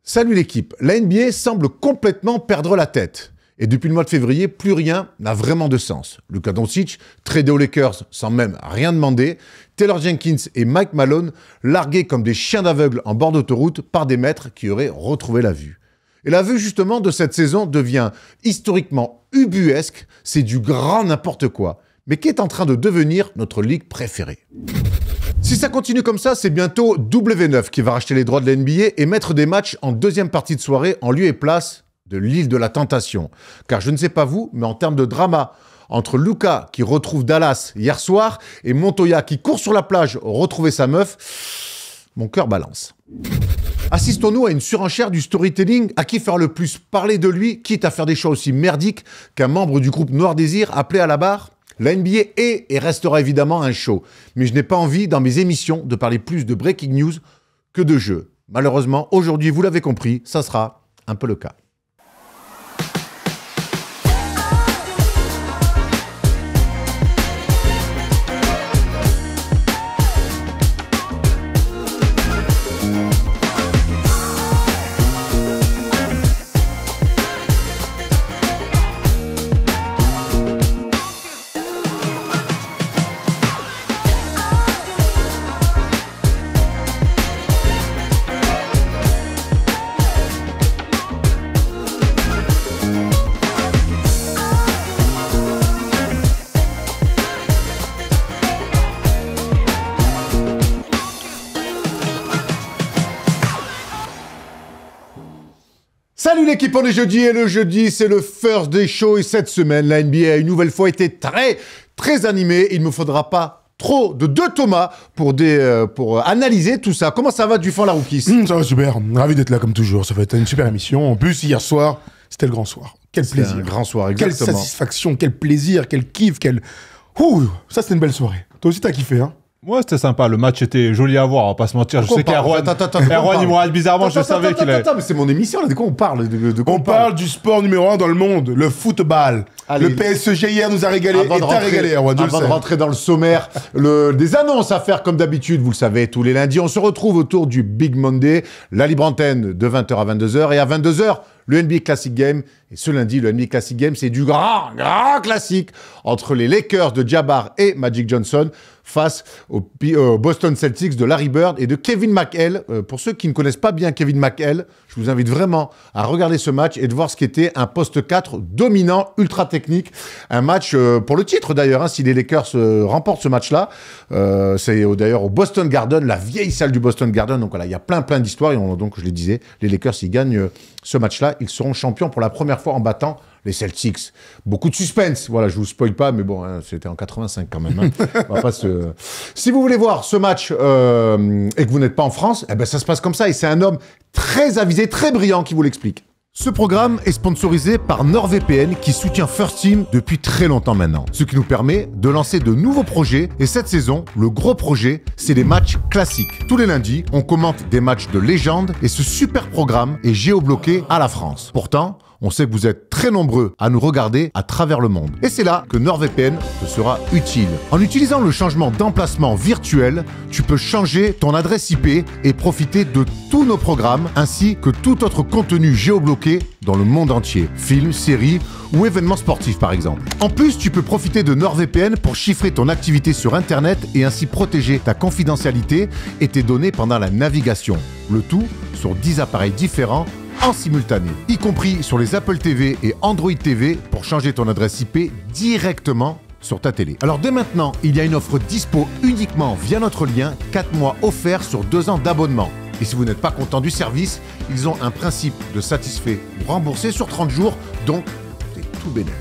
Salut l'équipe, la NBA semble complètement perdre la tête. Et depuis le mois de février, plus rien n'a vraiment de sens. Luka Doncic, tradé aux Lakers sans même rien demander, Taylor Jenkins et Mike Malone largués comme des chiens d'aveugle en bord d'autoroute par des maîtres qui auraient retrouvé la vue. Et la vue justement de cette saison devient historiquement ubuesque, c'est du grand n'importe quoi. Mais qu'est en train de devenir notre ligue préférée? Si ça continue comme ça, c'est bientôt W9 qui va racheter les droits de la NBA et mettre des matchs en deuxième partie de soirée en lieu et place de l'île de la tentation. Car je ne sais pas vous, mais en termes de drama, entre Luka qui retrouve Dallas hier soir et Montoya qui court sur la plage retrouver sa meuf, mon cœur balance. Assistons-nous à une surenchère du storytelling à qui faire le plus parler de lui, quitte à faire des choix aussi merdiques qu'un membre du groupe Noir Désir appelé à la barre? La NBA est et restera évidemment un show, mais je n'ai pas envie dans mes émissions de parler plus de breaking news que de jeux. Malheureusement, aujourd'hui, vous l'avez compris, ça sera un peu le cas. Salut l'équipe, on est jeudi et le jeudi c'est le First Day Show et cette semaine la NBA a une nouvelle fois été très animée. Il ne me faudra pas trop de deux Thomas pour analyser tout ça. Comment ça va Dufan la rookie? Ça va super, ravi d'être là comme toujours, ça va être une super émission. En plus hier soir, c'était le grand soir. Quel plaisir. Un grand soir, exactement. Quelle satisfaction, quel plaisir, quel kiff, quel... Ouh, ça c'était une belle soirée. Toi aussi t'as kiffé hein? Ouais, c'était sympa. Le match était joli à voir, on va pas se mentir. Je sais qu'Erwan, il me regarde bizarrement, je savais qu'il allait... Attends, mais c'est mon émission, là, de quoi on parle? On parle du sport numéro 1 dans le monde, le football. Allez, le PSG hier nous a régalé et t'a régalé, Erwan, avant de rentrer dans le sommaire, des annonces à faire comme d'habitude, vous le savez, tous les lundis, on se retrouve autour du Big Monday, la libre antenne de 20h à 22h, et à 22h, le NBA Classic Game. Et ce lundi, le NBA Classic Game, c'est du grand classique entre les Lakers de Jabbar et Magic Johnson face aux Boston Celtics de Larry Bird et de Kevin McHale. Pour ceux qui ne connaissent pas bien Kevin McHale, je vous invite vraiment à regarder ce match et de voir ce qu'était un poste 4 dominant, ultra technique. Un match pour le titre d'ailleurs, hein, si les Lakers remportent ce match-là. C'est d'ailleurs au Boston Garden, la vieille salle du Boston Garden. Donc voilà, il y a plein d'histoires. Et donc, je les disais, les Lakers, s'ils gagnent ce match-là, ils seront champions pour la première fois en battant les Celtics. Beaucoup de suspense. Voilà, je vous spoil pas, mais bon, hein, c'était en 85 quand même. Hein. On va pas se... Si vous voulez voir ce match et que vous n'êtes pas en France, eh ben, ça se passe comme ça. Et c'est un homme très avisé, très brillant qui vous l'explique. Ce programme est sponsorisé par NordVPN qui soutient First Team depuis très longtemps maintenant. Ce qui nous permet de lancer de nouveaux projets. Et cette saison, le gros projet, c'est les matchs classiques. Tous les lundis, on commente des matchs de légende et ce super programme est géobloqué à la France. Pourtant, on sait que vous êtes très nombreux à nous regarder à travers le monde. Et c'est là que NordVPN te sera utile. En utilisant le changement d'emplacement virtuel, tu peux changer ton adresse IP et profiter de tous nos programmes ainsi que tout autre contenu géobloqué dans le monde entier. Films, séries ou événements sportifs par exemple. En plus, tu peux profiter de NordVPN pour chiffrer ton activité sur Internet et ainsi protéger ta confidentialité et tes données pendant la navigation. Le tout sur 10 appareils différents en simultané, y compris sur les Apple TV et Android TV pour changer ton adresse IP directement sur ta télé. Alors dès maintenant, il y a une offre dispo uniquement via notre lien, 4 mois offerts sur 2 ans d'abonnement. Et si vous n'êtes pas content du service, ils ont un principe de satisfait ou remboursé sur 30 jours, donc c'est tout bénef.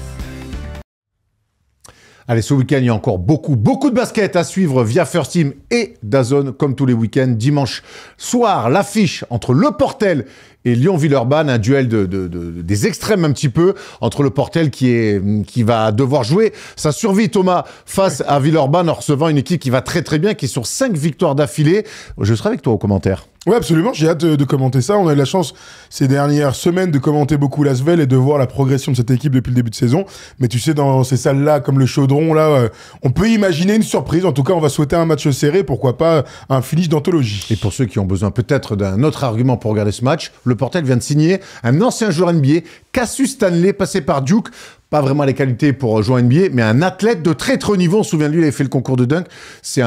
Allez, ce week-end, il y a encore beaucoup de basket à suivre via First Team et DAZN, comme tous les week-ends. Dimanche soir, l'affiche entre Le Portel et Lyon-Villeurbanne, un duel des extrêmes un petit peu, entre Le Portel qui va devoir jouer sa survie, Thomas, face à Villeurbanne en recevant une équipe qui va très bien, qui est sur 5 victoires d'affilée. Je serai avec toi aux commentaires. Ouais, absolument. J'ai hâte de commenter ça. On a eu la chance ces dernières semaines de commenter beaucoup l'Asvel et de voir la progression de cette équipe depuis le début de saison. Mais tu sais, dans ces salles-là, comme le Chaudron, là, on peut imaginer une surprise. En tout cas, on va souhaiter un match serré. Pourquoi pas un finish d'anthologie. Et pour ceux qui ont besoin peut-être d'un autre argument pour regarder ce match, le Portel vient de signer un ancien joueur NBA, Cassius Stanley, passé par Duke. Pas vraiment les qualités pour jouer en NBA, mais un athlète de très haut niveau. On se souvient de lui, il avait fait le concours de dunk. Il y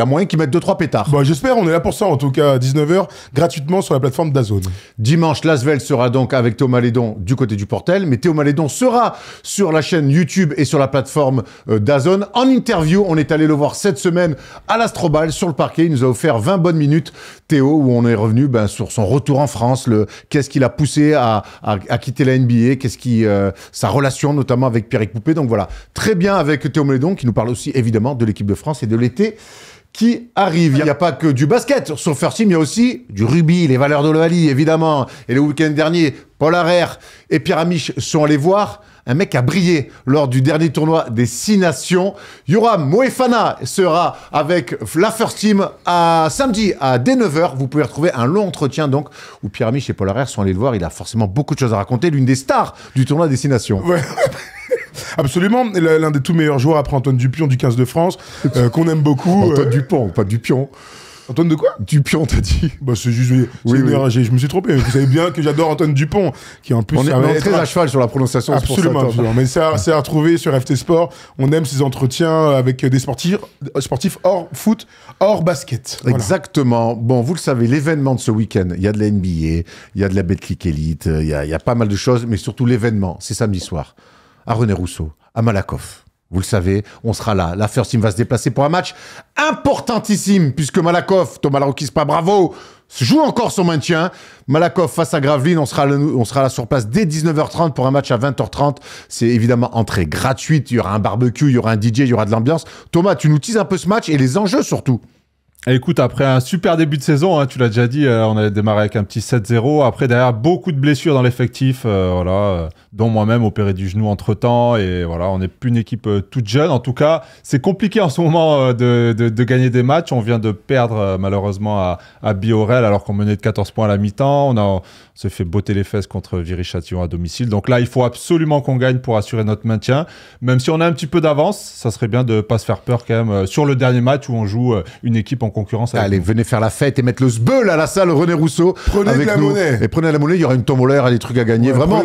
a moyen qu'il mette 2-3 pétards. Bon, j'espère, on est là pour ça, en tout cas, à 19h, gratuitement sur la plateforme DAZN. Dimanche, l'Asvel sera donc avec Théo Malédon du côté du Portel, mais Théo Malédon sera sur la chaîne YouTube et sur la plateforme DAZN. En interview, on est allé le voir cette semaine à l'Astrobal, sur le parquet. Il nous a offert 20 bonnes minutes, Théo, où on est revenu sur son retour en France, qu'est-ce qui l'a poussé à quitter la NBA, sa relation notamment avec Pierrick Poupé. Donc voilà, très bien avec Théo Malédon qui nous parle aussi évidemment de l'équipe de France et de l'été qui arrive. Il n'y a pas que du basket sur First Team, il y a aussi du rugby, les valeurs de l'Ovalie évidemment. Et le week-end dernier, Paul Harrer et Pierre Amiche sont allés voir un mec a brillé lors du dernier tournoi des 6 nations. Yoram Moefana sera avec la First Team samedi à dès 9h. Vous pouvez retrouver un long entretien donc où Pierre Amiche et Paul Harrer sont allés le voir. Il a forcément beaucoup de choses à raconter. L'une des stars du tournoi des 6 nations. Ouais. Absolument, l'un des tout meilleurs joueurs après Antoine Dupion du 15 de France, qu'on aime beaucoup. Antoine Dupont, pas Dupion. Antoine de quoi? Dupion, t'as dit. Bah, c'est juste, oui. Je me suis trompé. Vous savez bien que j'adore Antoine Dupont, qui en plus... On est très à cheval sur la prononciation. Absolument. Mais c'est à retrouver sur FT Sport. On aime ces entretiens avec des sportifs hors foot, hors basket. Voilà. Exactement. Bon, vous le savez, l'événement de ce week-end, il y a de la NBA, il y a de la Betclic Elite, il y a pas mal de choses, mais surtout l'événement, c'est samedi soir, à René Rousseau, à Malakoff. Vous le savez, on sera là. La First Team va se déplacer pour un match importantissime, puisque Malakoff, Thomas Larokispa, bravo, joue encore son maintien. Malakoff face à Gravelines, on sera là sur place dès 19h30 pour un match à 20h30. C'est évidemment entrée gratuite, il y aura un barbecue, il y aura un DJ, il y aura de l'ambiance. Thomas, tu nous teases un peu ce match et les enjeux surtout. Écoute, après un super début de saison, hein, tu l'as déjà dit, on avait démarré avec un petit 7-0. Après, derrière, beaucoup de blessures dans l'effectif, dont moi-même opéré du genou entre-temps. Et voilà, on n'est plus une équipe toute jeune. En tout cas, c'est compliqué en ce moment de gagner des matchs. On vient de perdre malheureusement à Biorel alors qu'on menait de 14 points à la mi-temps. On s'est fait botter les fesses contre Viry-Châtillon à domicile. Donc là, il faut absolument qu'on gagne pour assurer notre maintien. Même si on a un petit peu d'avance, ça serait bien de ne pas se faire peur quand même sur le dernier match où on joue une équipe en concurrence. Allez, venez faire la fête et mettre le sbeul à la salle René Rousseau. Prenez de la monnaie. Et prenez la monnaie, il y aura une tombola, il y aura des trucs à gagner. Vraiment,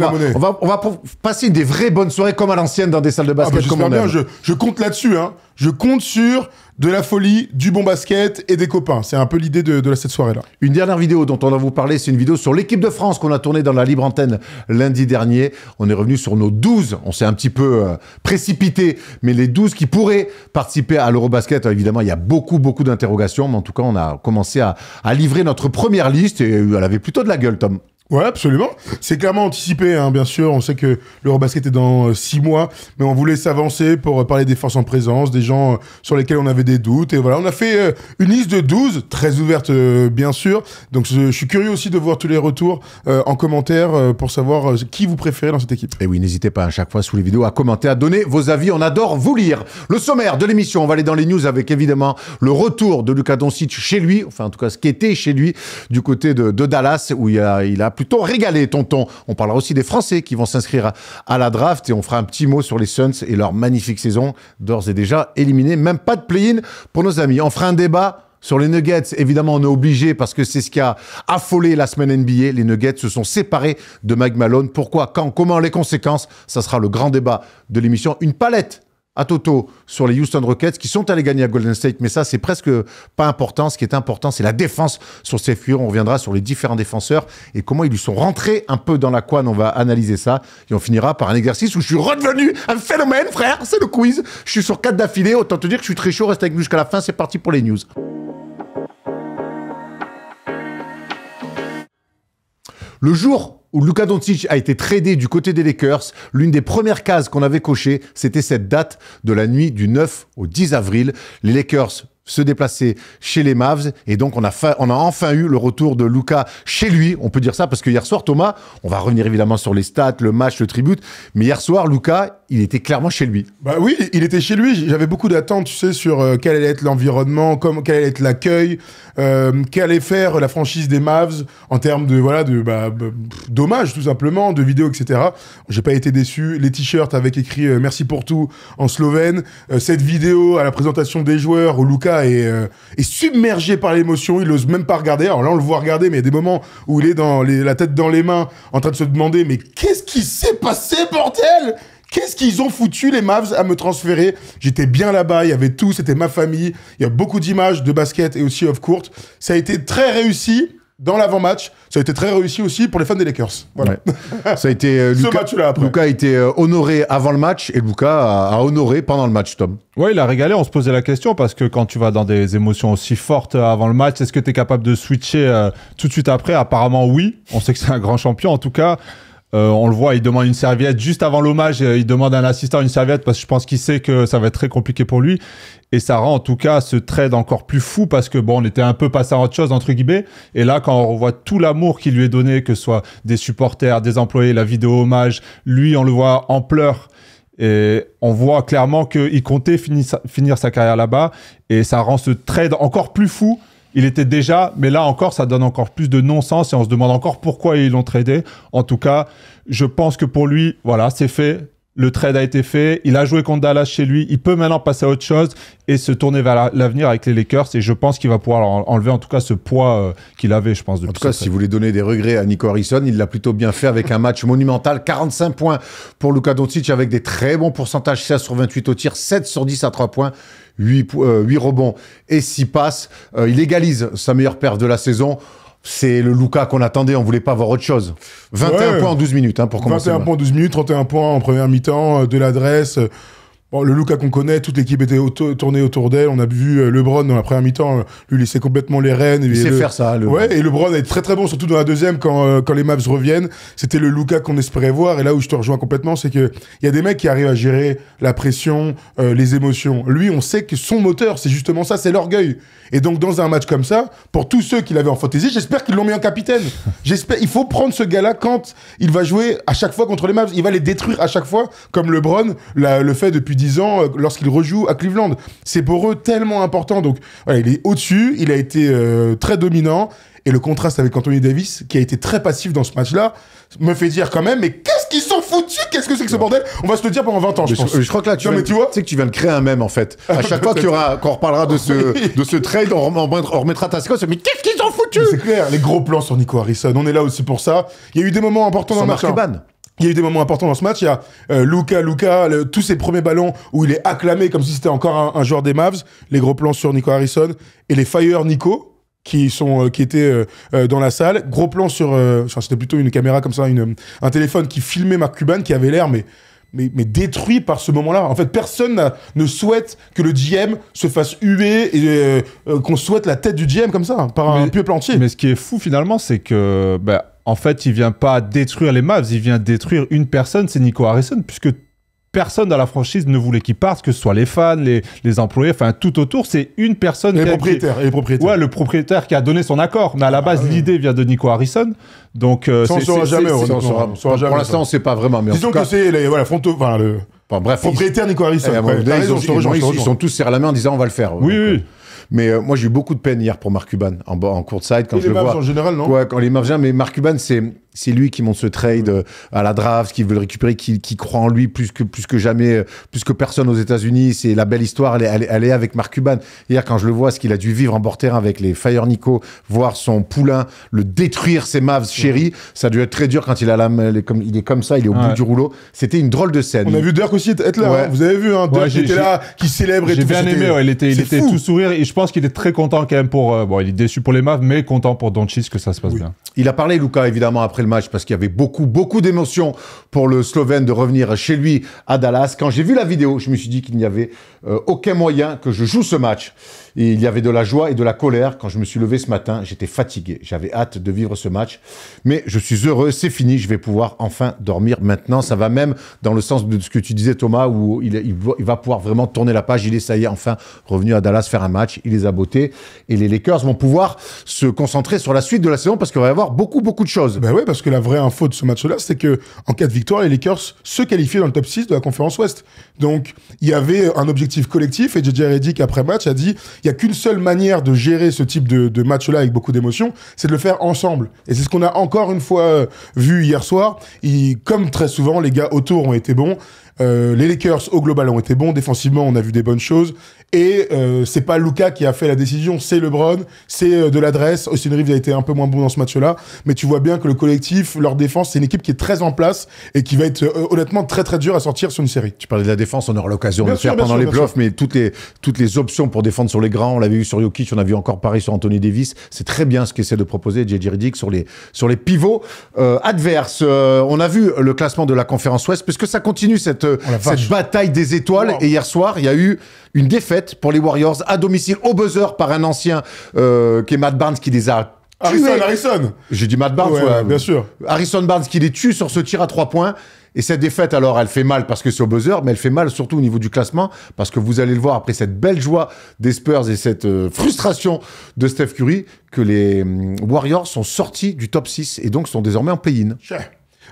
on va passer des vraies bonnes soirées comme à l'ancienne dans des salles de basket comme on aime. Je compte là-dessus. Hein. Je compte sur de la folie, du bon basket et des copains. C'est un peu l'idée de cette soirée-là. Une dernière vidéo dont on va vous parler, c'est une vidéo sur l'équipe de France qu'on a tournée dans la libre antenne lundi dernier. On est revenu sur nos 12. On s'est un petit peu précipité, mais les 12 qui pourraient participer à l'Eurobasket. Évidemment, il y a beaucoup d'interrogations, mais en tout cas, on a commencé à livrer notre première liste et elle avait plutôt de la gueule, Tom. Ouais, absolument. C'est clairement anticipé, hein, bien sûr. On sait que l'Eurobasket est dans 6 mois, mais on voulait s'avancer pour parler des forces en présence, des gens sur lesquels on avait des doutes. Et voilà, on a fait une liste de 12, très ouverte, bien sûr. Donc, je suis curieux aussi de voir tous les retours en commentaire pour savoir qui vous préférez dans cette équipe. Et oui, n'hésitez pas à chaque fois sous les vidéos à commenter, à donner vos avis. On adore vous lire. Le sommaire de l'émission, on va aller dans les news avec évidemment le retour de Luka Doncic chez lui, enfin en tout cas ce qui était chez lui du côté de Dallas où il a plutôt régalé, tonton. On parlera aussi des Français qui vont s'inscrire à la draft et on fera un petit mot sur les Suns et leur magnifique saison, d'ores et déjà éliminée. Même pas de play-in pour nos amis. On fera un débat sur les Nuggets. Évidemment, on est obligé parce que c'est ce qui a affolé la semaine NBA. Les Nuggets se sont séparés de Mike Malone. Pourquoi, quand, comment, les conséquences? Ça sera le grand débat de l'émission. Une palette à Toto sur les Houston Rockets qui sont allés gagner à Golden State, mais ça, c'est presque pas important. Ce qui est important, c'est la défense sur Steph Curry. On reviendra sur les différents défenseurs et comment ils lui sont rentrés un peu dans la couenne. On va analyser ça et on finira par un exercice où je suis redevenu un phénomène, frère. C'est le quiz. Je suis sur 4 d'affilée. Autant te dire que je suis très chaud. Reste avec nous jusqu'à la fin. C'est parti pour les news. Le jour où Luka Doncic a été tradé du côté des Lakers, l'une des premières cases qu'on avait cochées, c'était cette date de la nuit du 9 au 10 avril. Les Lakers se déplacer chez les Mavs. Et donc, on a enfin eu le retour de Luka chez lui. On peut dire ça parce que hier soir, Thomas, on va revenir évidemment sur les stats, le match, le tribute. Mais hier soir, Luka, il était clairement chez lui. Bah oui, il était chez lui. J'avais beaucoup d'attentes, tu sais, sur quel allait être l'environnement, quel allait être l'accueil, qu'allait faire la franchise des Mavs en termes de d'hommage tout simplement, de vidéos, etc. J'ai pas été déçu. Les t-shirts avec écrit merci pour tout en slovène. Cette vidéo à la présentation des joueurs où Luka est submergé par l'émotion. Il ose même pas regarder. Alors là, on le voit regarder, mais il y a des moments où il est la tête dans les mains, en train de se demander mais qu'est-ce qui s'est passé, bordel? Qu'est-ce qu'ils ont foutu, les Mavs, à me transférer? J'étais bien là-bas, il y avait tout, c'était ma famille. Il y a beaucoup d'images de basket et aussi off-court. Ça a été très réussi dans l'avant-match. Ça a été très réussi aussi pour les fans des Lakers. Voilà. Ouais. Ça a été match-là après. Luka a été honoré avant le match et Luka a honoré pendant le match, Tom. Ouais, il a régalé. On se posait la question parce que quand tu vas dans des émotions aussi fortes avant le match, est-ce que tu es capable de switcher tout de suite après? Apparemment, oui. On sait que c'est un grand champion. En tout cas, on le voit, il demande une serviette juste avant l'hommage. Il demande à un assistant une serviette parce que je pense qu'il sait que ça va être très compliqué pour lui. Et ça rend en tout cas ce trade encore plus fou parce que bon, on était un peu passé à autre chose entre guillemets. Et là, quand on revoit tout l'amour qui lui est donné, que ce soit des supporters, des employés, la vidéo hommage, lui, on le voit en pleurs. Et on voit clairement qu'il comptait finir sa carrière là-bas. Et ça rend ce trade encore plus fou. Il était déjà, mais là encore, ça donne encore plus de non-sens et on se demande encore pourquoi ils l'ont tradé. En tout cas, je pense que pour lui, voilà, c'est fait. Le trade a été fait. Il a joué contre Dallas chez lui. Il peut maintenant passer à autre chose et se tourner vers l'avenir avec les Lakers. Et je pense qu'il va pouvoir enlever en tout cas ce poids qu'il avait, je pense. En tout cas, si vous voulez donner des regrets à Nico Harrison, il l'a plutôt bien fait avec un match monumental. 45 points pour Luka Doncic avec des très bons pourcentages. 16 sur 28 au tir, 7 sur 10 à 3 points. 8 rebonds et 6 passes. Il égalise sa meilleure perf de la saison. C'est le Luka qu'on attendait, on voulait pas voir autre chose. 21 points en 12 minutes pour commencer. 21 points en 12 minutes, 31 points en première mi-temps, de l'adresse. Bon, le Luka qu'on connaît, toute l'équipe était tournée autour d'elle. On a vu LeBron dans la première mi-temps lui laisser complètement les rênes. Il sait faire ça. Ouais, et LeBron est très très bon, surtout dans la deuxième quand les Mavs reviennent. C'était le Luka qu'on espérait voir. Et là où je te rejoins complètement, c'est que il y a des mecs qui arrivent à gérer la pression, les émotions. Lui, on sait que son moteur, c'est justement ça, c'est l'orgueil. Et donc dans un match comme ça, pour tous ceux qui l'avaient en fantasy, j'espère qu'ils l'ont mis en capitaine. Il faut prendre ce gars-là quand il va jouer à chaque fois contre les Mavs. Il va les détruire à chaque fois, comme LeBron le fait depuis 10 ans lorsqu'il rejoue à Cleveland. C'est pour eux tellement important. Donc voilà, il est au-dessus, il a été très dominant. Et le contraste avec Anthony Davis, qui a été très passif dans ce match-là, me fait dire quand même, mais qu'est-ce qu'ils sont foutus? Qu'est-ce que c'est que ce bordel? On va se le dire pendant 20 ans, je pense. Je crois que là, tu sais que tu viens de créer un mème, en fait. À chaque fois qu'on reparlera de ce trade, on remettra ta séquence. Mais qu'est-ce qu'ils ont foutu? C'est clair, les gros plans sur Nico Harrison. On est là aussi pour ça. Il y a eu des moments importants dans le match. Il y a eu des moments importants dans ce match. Il y a Luka, tous ses premiers ballons où il est acclamé comme si c'était encore un joueur des Mavs. Les gros plans sur Nico Harrison et les Fire Nico qui étaient dans la salle. Gros plan sur, c'était plutôt une caméra comme ça, un téléphone qui filmait Mark Cuban qui avait l'air mais détruit par ce moment-là. En fait, personne ne souhaite que le GM se fasse huer et qu'on souhaite la tête du GM comme ça, par un peuple entier. Mais ce qui est fou finalement, c'est que en fait, il vient pas détruire les Mavs, il vient détruire une personne, c'est Nico Harrison, puisque personne dans la franchise ne voulait qu'il parte, que ce soit les fans, les employés, enfin tout autour, c'est une personne. Les propriétaires. Ouais, le propriétaire qui a donné son accord. Mais à la base, l'idée vient de Nico Harrison. Donc, ça, on ne saura jamais. Pour l'instant, on ne sait pas vraiment. Mais disons que c'est le propriétaire Nico Harrison. Ils sont tous serrés la main en disant on va le faire. Oui. Mais moi, j'ai eu beaucoup de peine hier pour Mark Cuban en courtside quand je le vois. Les Mavs en général, non? Ouais, quand les Mavs, mais Mark Cuban, c'est lui qui monte ce trade à la draft, qui veut le récupérer, qui croit en lui plus que jamais, plus que personne aux États-Unis. C'est la belle histoire, elle est avec Mark Cuban. Hier, quand je le vois, ce qu'il a dû vivre en bord terrain avec les Fire Nico, voir son poulain le détruire, ses Mavs chéris, ça a dû être très dur quand il est comme ça, il est au bout du rouleau. C'était une drôle de scène. On a vu Dirk aussi être là. Vous avez vu, Dirk qui était là, qui célèbre et tout. J'ai bien aimé, il était tout sourire et je pense qu'il est très content quand même il est déçu pour les Mavs, mais content pour Doncic que ça se passe bien. Il a parlé, Luka, évidemment, après le match parce qu'il y avait beaucoup d'émotions pour le Slovène de revenir chez lui à Dallas. Quand j'ai vu la vidéo, je me suis dit qu'il n'y avait aucun moyen que je joue ce match. Et il y avait de la joie et de la colère. Quand je me suis levé ce matin, j'étais fatigué. J'avais hâte de vivre ce match. Mais je suis heureux, c'est fini. Je vais pouvoir enfin dormir maintenant. Ça va même dans le sens de ce que tu disais, Thomas, où il va pouvoir vraiment tourner la page. Il est, ça y est, enfin revenu à Dallas faire un match. Il les a bottés. Et les Lakers vont pouvoir se concentrer sur la suite de la saison parce qu'il va y avoir beaucoup de choses. Ben ouais, parce que la vraie info de ce match-là, c'est que en cas de victoire, les Lakers se qualifiaient dans le top 6 de la conférence Ouest. Donc, il y avait un objectif collectif et JJ Redick, après match, a dit il n'y a qu'une seule manière de gérer ce type de match-là avec beaucoup d'émotion, c'est de le faire ensemble. Et c'est ce qu'on a encore une fois vu hier soir. Comme très souvent, les gars autour ont été bons. Les Lakers au global ont été bons. Défensivement, on a vu des bonnes choses. Et c'est pas Luka qui a fait la décision, c'est LeBron, c'est de l'adresse. Austin Reeves a été un peu moins bon dans ce match-là, mais tu vois bien que le collectif, leur défense, c'est une équipe qui est très en place et qui va être honnêtement très dur à sortir sur une série. Tu parlais de la défense, on aura l'occasion de le faire pendant les playoffs, mais toutes les options pour défendre sur les grands, on l'avait vu sur Jokic, on a vu encore pareil sur Anthony Davis. C'est très bien ce qu'essaie de proposer JJ Redick sur les pivots adverses. On a vu le classement de la conférence Ouest, parce que ça continue cette bataille des étoiles. Wow. Et hier soir, il y a eu une défaite pour les Warriors à domicile au buzzer par un ancien qui est Matt Barnes qui les a tués. Harrison. J'ai dit Matt Barnes, ouais, bien sûr. Harrison Barnes qui les tue sur ce tir à 3 points. Et cette défaite, alors, elle fait mal parce que c'est au buzzer, mais elle fait mal surtout au niveau du classement, parce que vous allez le voir après cette belle joie des Spurs et cette frustration de Steph Curry, que les Warriors sont sortis du top 6 et donc sont désormais en play-in.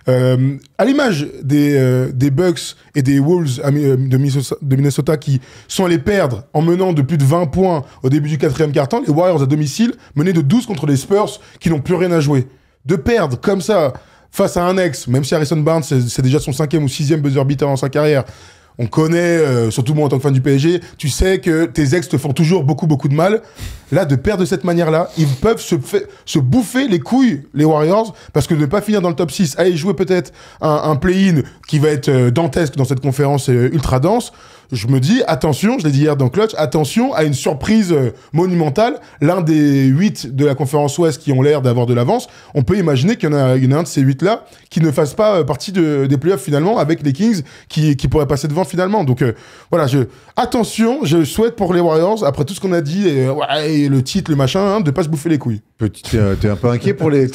À l'image des Bucks et des Wolves de Minnesota qui sont allés perdre en menant de plus de 20 points au début du 4e quart-temps, les Warriors à domicile menaient de 12 contre les Spurs qui n'ont plus rien à jouer. De perdre comme ça face à un ex, même si Harrison Barnes c'est déjà son 5e ou 6e buzzer beater dans sa carrière, on connaît, surtout moi en tant que fan du PSG, tu sais que tes ex te font toujours beaucoup de mal. Là, de perdre de cette manière-là, ils peuvent se bouffer les couilles, les Warriors, parce que de ne pas finir dans le top 6, aller jouer peut-être un play-in qui va être dantesque dans cette conférence ultra dense, je me dis, attention, je l'ai dit hier dans Clutch, attention à une surprise monumentale. L'un des 8 de la conférence Ouest qui ont l'air d'avoir de l'avance, on peut imaginer qu'il y en a un de ces 8-là qui ne fasse pas partie des playoffs finalement avec les Kings qui pourraient passer devant finalement. Donc voilà, attention, je souhaite pour les Warriors, après tout ce qu'on a dit, et le titre, le machin, de pas se bouffer les couilles. T'es un peu inquiet pour les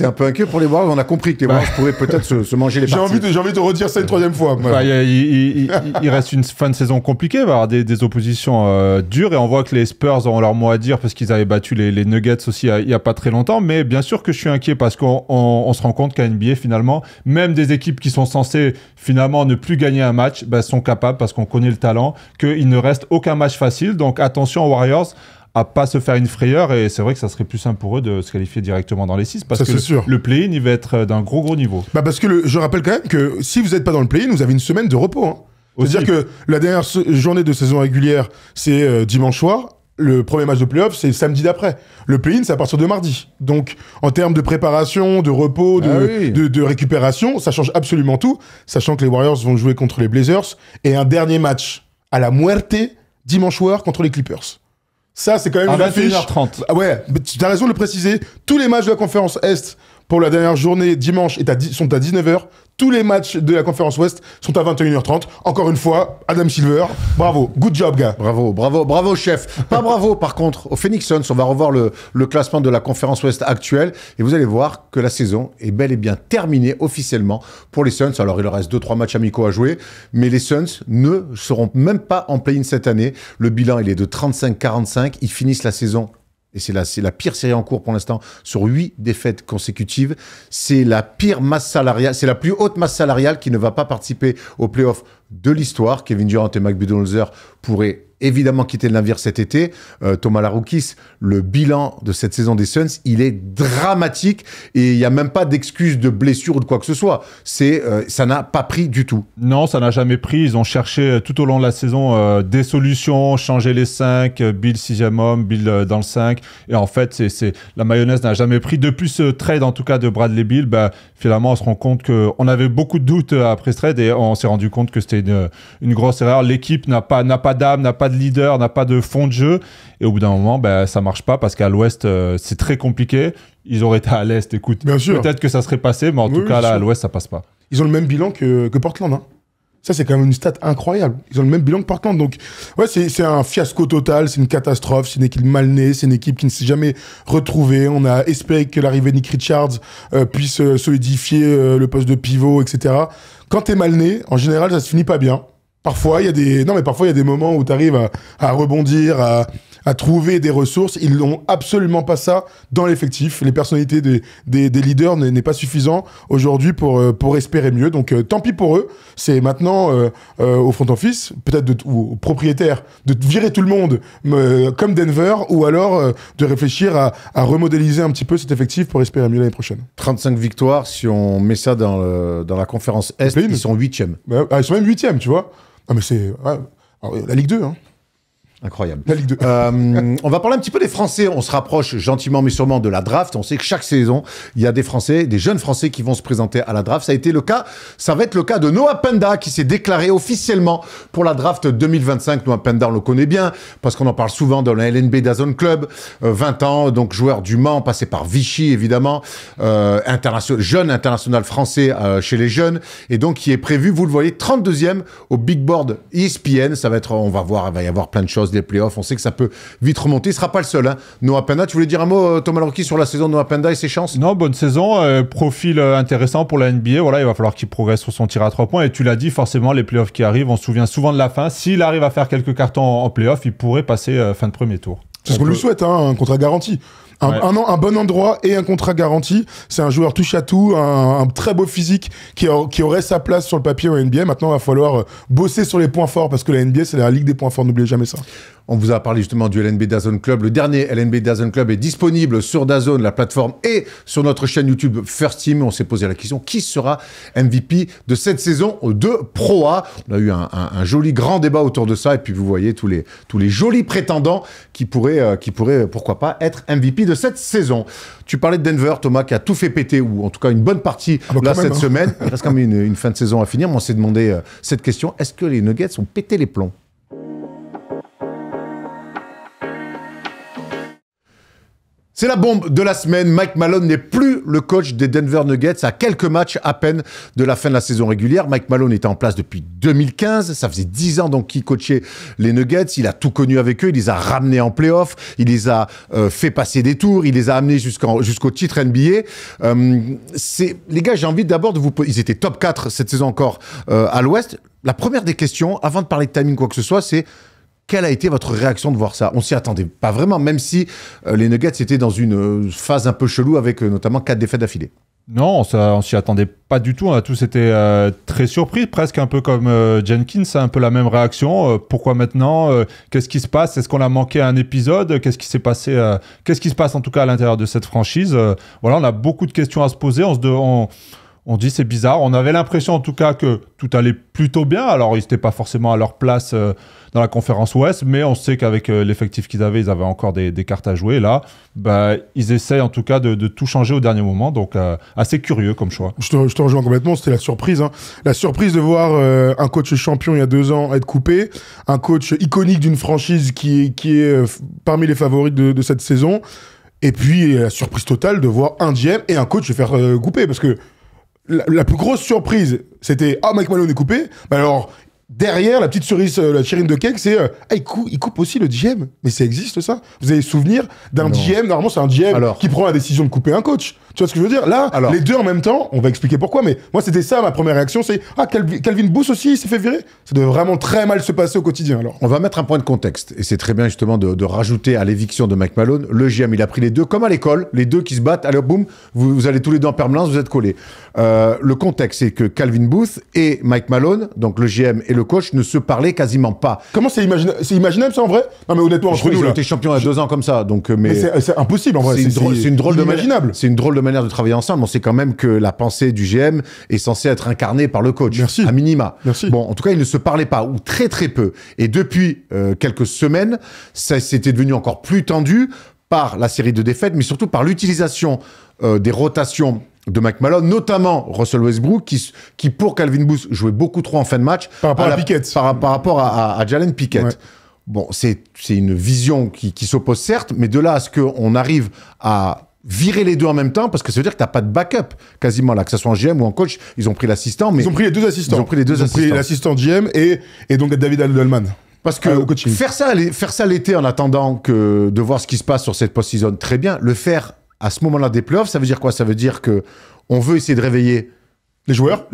Warriors. On a compris que les Warriors pourraient peut-être se manger les parties. J'ai envie de redire ça une 3e fois. Voilà. Il reste une fin de saison compliquée, il va y avoir des oppositions dures, et on voit que les Spurs ont leur mot à dire parce qu'ils avaient battu les Nuggets aussi il y a pas très longtemps. Mais bien sûr que je suis inquiet parce qu'on se rend compte qu'à NBA finalement, même des équipes qui sont censées finalement ne plus gagner un match, sont capables, parce qu'on connaît le talent, qu'il ne reste aucun match facile. Donc attention aux Warriors à pas se faire une frayeur, et c'est vrai que ça serait plus simple pour eux de se qualifier directement dans les 6, parce que le play-in il va être d'un gros niveau. Parce que je rappelle quand même que si vous n'êtes pas dans le play-in, vous avez une semaine de repos. Hein. C'est-à-dire que la dernière journée de saison régulière, c'est dimanche soir. Le premier match de play-off, c'est samedi d'après. Le play-in, c'est à partir de mardi. Donc, en termes de préparation, de repos, de récupération, ça change absolument tout. Sachant que les Warriors vont jouer contre les Blazers. Et un dernier match à la muerte, dimanche soir, contre les Clippers. Ça, c'est quand même une affiche. 21h30. Ah ouais, tu as raison de le préciser. Tous les matchs de la conférence Est pour la dernière journée, dimanche, sont à 19h. Tous les matchs de la conférence Ouest sont à 21h30. Encore une fois, Adam Silver, bravo, good job, gars. Bravo, chef. Pas bravo, par contre, au Phoenix Suns. On va revoir le classement de la conférence Ouest actuelle, et vous allez voir que la saison est bel et bien terminée officiellement pour les Suns. Alors, il leur reste 2-3 matchs amicaux à jouer, mais les Suns ne seront même pas en play-in cette année. Le bilan, il est de 35-45. Ils finissent la saison, et c'est la pire série en cours pour l'instant, sur 8 défaites consécutives. C'est la pire masse salariale, c'est la plus haute masse salariale qui ne va pas participer aux playoffs de l'histoire. Kevin Durant et Mike Budenholzer pourraient évidemment quitter le navire cet été. Thomas Laroukis, le bilan de cette saison des Suns, il est dramatique, et il n'y a même pas d'excuse de blessure ou de quoi que ce soit. Ça n'a pas pris du tout. Non, ça n'a jamais pris. Ils ont cherché tout au long de la saison des solutions, changer les 5, Bill 6e homme, Bill dans le 5. Et en fait, la mayonnaise n'a jamais pris. Depuis ce trade, en tout cas, de Bradley Beal, finalement, on se rend compte qu'on avait beaucoup de doutes après ce trade, et on s'est rendu compte que c'était une grosse erreur. L'équipe n'a pas d'âme, n'a pas de leader, n'a pas de fond de jeu. Et au bout d'un moment, ça marche pas parce qu'à l'Ouest, c'est très compliqué. Ils auraient été à l'Est, écoute. Bien sûr. Peut-être que ça serait passé, mais en tout cas, là, à l'Ouest, ça passe pas. Ils ont le même bilan que Portland, hein. Ça, c'est quand même une stat incroyable. Ils ont le même bilan que Portland. Donc, ouais, c'est un fiasco total. C'est une catastrophe. C'est une équipe mal née. C'est une équipe qui ne s'est jamais retrouvée. On a espéré que l'arrivée de Nick Richards puisse solidifier le poste de pivot, etc. Quand t'es mal né, en général, ça se finit pas bien. Parfois, il y a des moments où t'arrives à rebondir, à trouver des ressources. Ils n'ont absolument pas ça dans l'effectif. Les personnalités des leaders n'est pas suffisant aujourd'hui pour espérer mieux. Donc, tant pis pour eux. C'est maintenant au front office, peut-être ou au propriétaire, de virer tout le monde comme Denver, ou alors de réfléchir à remodéliser un petit peu cet effectif pour espérer mieux l'année prochaine. 35 victoires, si on met ça dans la conférence Est, ils sont 8e. Ils sont même 8e, tu vois. Ah, mais c'est la Ligue 2, hein. Incroyable. La Ligue 2. On va parler un petit peu des Français. On se rapproche gentiment mais sûrement de la draft. On sait que chaque saison, il y a des Français, des jeunes Français qui vont se présenter à la draft. Ça va être le cas de Noah Penda qui s'est déclaré officiellement pour la draft 2025. Noah Penda, on le connaît bien parce qu'on en parle souvent dans la LNB DAZN Club. 20 ans, donc joueur du Mans, passé par Vichy évidemment, jeune international français chez les jeunes, et donc qui est prévu, vous le voyez, 32e au Big Board ESPN. Ça va être, on va voir, il va y avoir plein de choses. Des playoffs, on sait que ça peut vite remonter. Il ne sera pas le seul, hein. Noah Penda, tu voulais dire un mot, Thomas Lorky, sur la saison de Noah Penda et ses chances? Non, bonne saison, profil intéressant pour la NBA. Voilà, il va falloir qu'il progresse sur son tir à 3 points. Et tu l'as dit, forcément, les playoffs qui arrivent, on se souvient souvent de la fin. S'il arrive à faire quelques cartons en playoffs, il pourrait passer fin de premier tour. C'est ce qu'on lui souhaite, hein, un contrat garanti. Un bon endroit et un contrat garanti. C'est un joueur touche à tout, un très beau physique qui aurait sa place sur le papier en NBA. Maintenant, il va falloir bosser sur les points forts parce que la NBA, c'est la ligue des points forts. N'oubliez jamais ça. On vous a parlé justement du LNB DAZN Club. Le dernier LNB DAZN Club est disponible sur DAZN, la plateforme, et sur notre chaîne YouTube First Team. On s'est posé la question, qui sera MVP de cette saison de Pro A? On a eu un joli grand débat autour de ça. Et puis vous voyez tous les jolis prétendants qui pourraient, pourquoi pas, être MVP de cette saison. Tu parlais de Denver, Thomas, qui a tout fait péter, ou en tout cas une bonne partie cette semaine. Il reste quand même une fin de saison à finir. Mais on s'est demandé cette question, est-ce que les Nuggets ont pété les plombs? C'est la bombe de la semaine. Mike Malone n'est plus le coach des Denver Nuggets à quelques matchs à peine de la fin de la saison régulière. Mike Malone était en place depuis 2015. Ça faisait 10 ans donc qu'il coachait les Nuggets. Il a tout connu avec eux. Il les a ramenés en playoff. Il les a fait passer des tours. Il les a amenés jusqu'au titre NBA. Les gars, j'ai envie d'abord de vous poser... Ils étaient top 4 cette saison encore à l'Ouest. La première des questions, avant de parler de timing quoi que ce soit, c'est... Quelle a été votre réaction de voir ça? On s'y attendait pas vraiment, même si les Nuggets étaient dans une phase un peu chelou avec notamment 4 défaites d'affilée. Non, on s'y attendait pas du tout. On a tous été très surpris, presque un peu comme Jenkins, un peu la même réaction. Pourquoi maintenant? Qu'est-ce qui se passe? Est-ce qu'on a manqué un épisode? Qu'est-ce qui s'est passé? Qu'est-ce qui se passe en tout cas à l'intérieur de cette franchise? Voilà, on a beaucoup de questions à se poser. On dit c'est bizarre. On avait l'impression en tout cas que tout allait plutôt bien. Alors ils n'étaient pas forcément à leur place dans la conférence Ouest, mais on sait qu'avec l'effectif qu'ils avaient, ils avaient encore des cartes à jouer. Là, ils essayent en tout cas de tout changer au dernier moment. Donc assez curieux comme choix. Je te rejoins complètement. C'était la surprise. Hein. La surprise de voir un coach champion il y a 2 ans être coupé. Un coach iconique d'une franchise qui est parmi les favoris de cette saison. Et puis la surprise totale de voir un GM et un coach se faire couper. Parce que la plus grosse surprise, c'était « Ah, Mike Malone est coupé ». Alors, derrière, la petite cerise, la chérine de cake, c'est il coupe aussi le GM. Mais ça existe, ça? Vous avez souvenir d'un GM? Normalement, c'est un GM qui prend la décision de couper un coach. Tu vois ce que je veux dire? Là, les deux en même temps, on va expliquer pourquoi, mais moi, c'était ça ma première réaction, c'est « Ah, Calvin Booth aussi, il s'est fait virer ?» Ça devait vraiment très mal se passer au quotidien, alors. On va mettre un point de contexte, et c'est très bien, justement, de rajouter à l'éviction de Mike Malone. Le GM, il a pris les deux, comme à l'école, les deux qui se battent, allez, boum, vous allez tous les deux en permanence, vous êtes collés. Le contexte, c'est que Calvin Booth et Mike Malone, donc le GM et le coach, ne se parlaient quasiment pas. Comment c'est imaginable, ça, en vrai? Non, mais honnêtement, entre nous, ils ont été champions il y a 2 ans comme ça, donc... Mais c'est impossible, en vrai. C'est une drôle de manière de travailler ensemble. On sait quand même que la pensée du GM est censée être incarnée par le coach, à minima. Merci. Bon, en tout cas, ils ne se parlaient pas, ou très très peu. Et depuis quelques semaines, ça s'était devenu encore plus tendu, par la série de défaites, mais surtout par l'utilisation des rotations de Mike Malone, notamment Russell Westbrook, qui pour Calvin Booth jouait beaucoup trop en fin de match. Par rapport à Pickett. Par rapport à Jalen Pickett. Ouais. Bon, c'est une vision qui s'oppose certes, mais de là à ce qu'on arrive à virer les deux en même temps, parce que ça veut dire que tu n'as pas de backup quasiment là, que ce soit en GM ou en coach, ils ont pris l'assistant. Mais ils ont pris les deux assistants. Ils ont pris les deux assistants. Ils ont pris l'assistant GM et donc David Adelman. Parce que faire ça l'été en attendant de voir ce qui se passe sur cette post-season, très bien. Le faire à ce moment-là des playoffs, ça veut dire quoi? Ça veut dire qu'on veut essayer de réveiller les joueurs.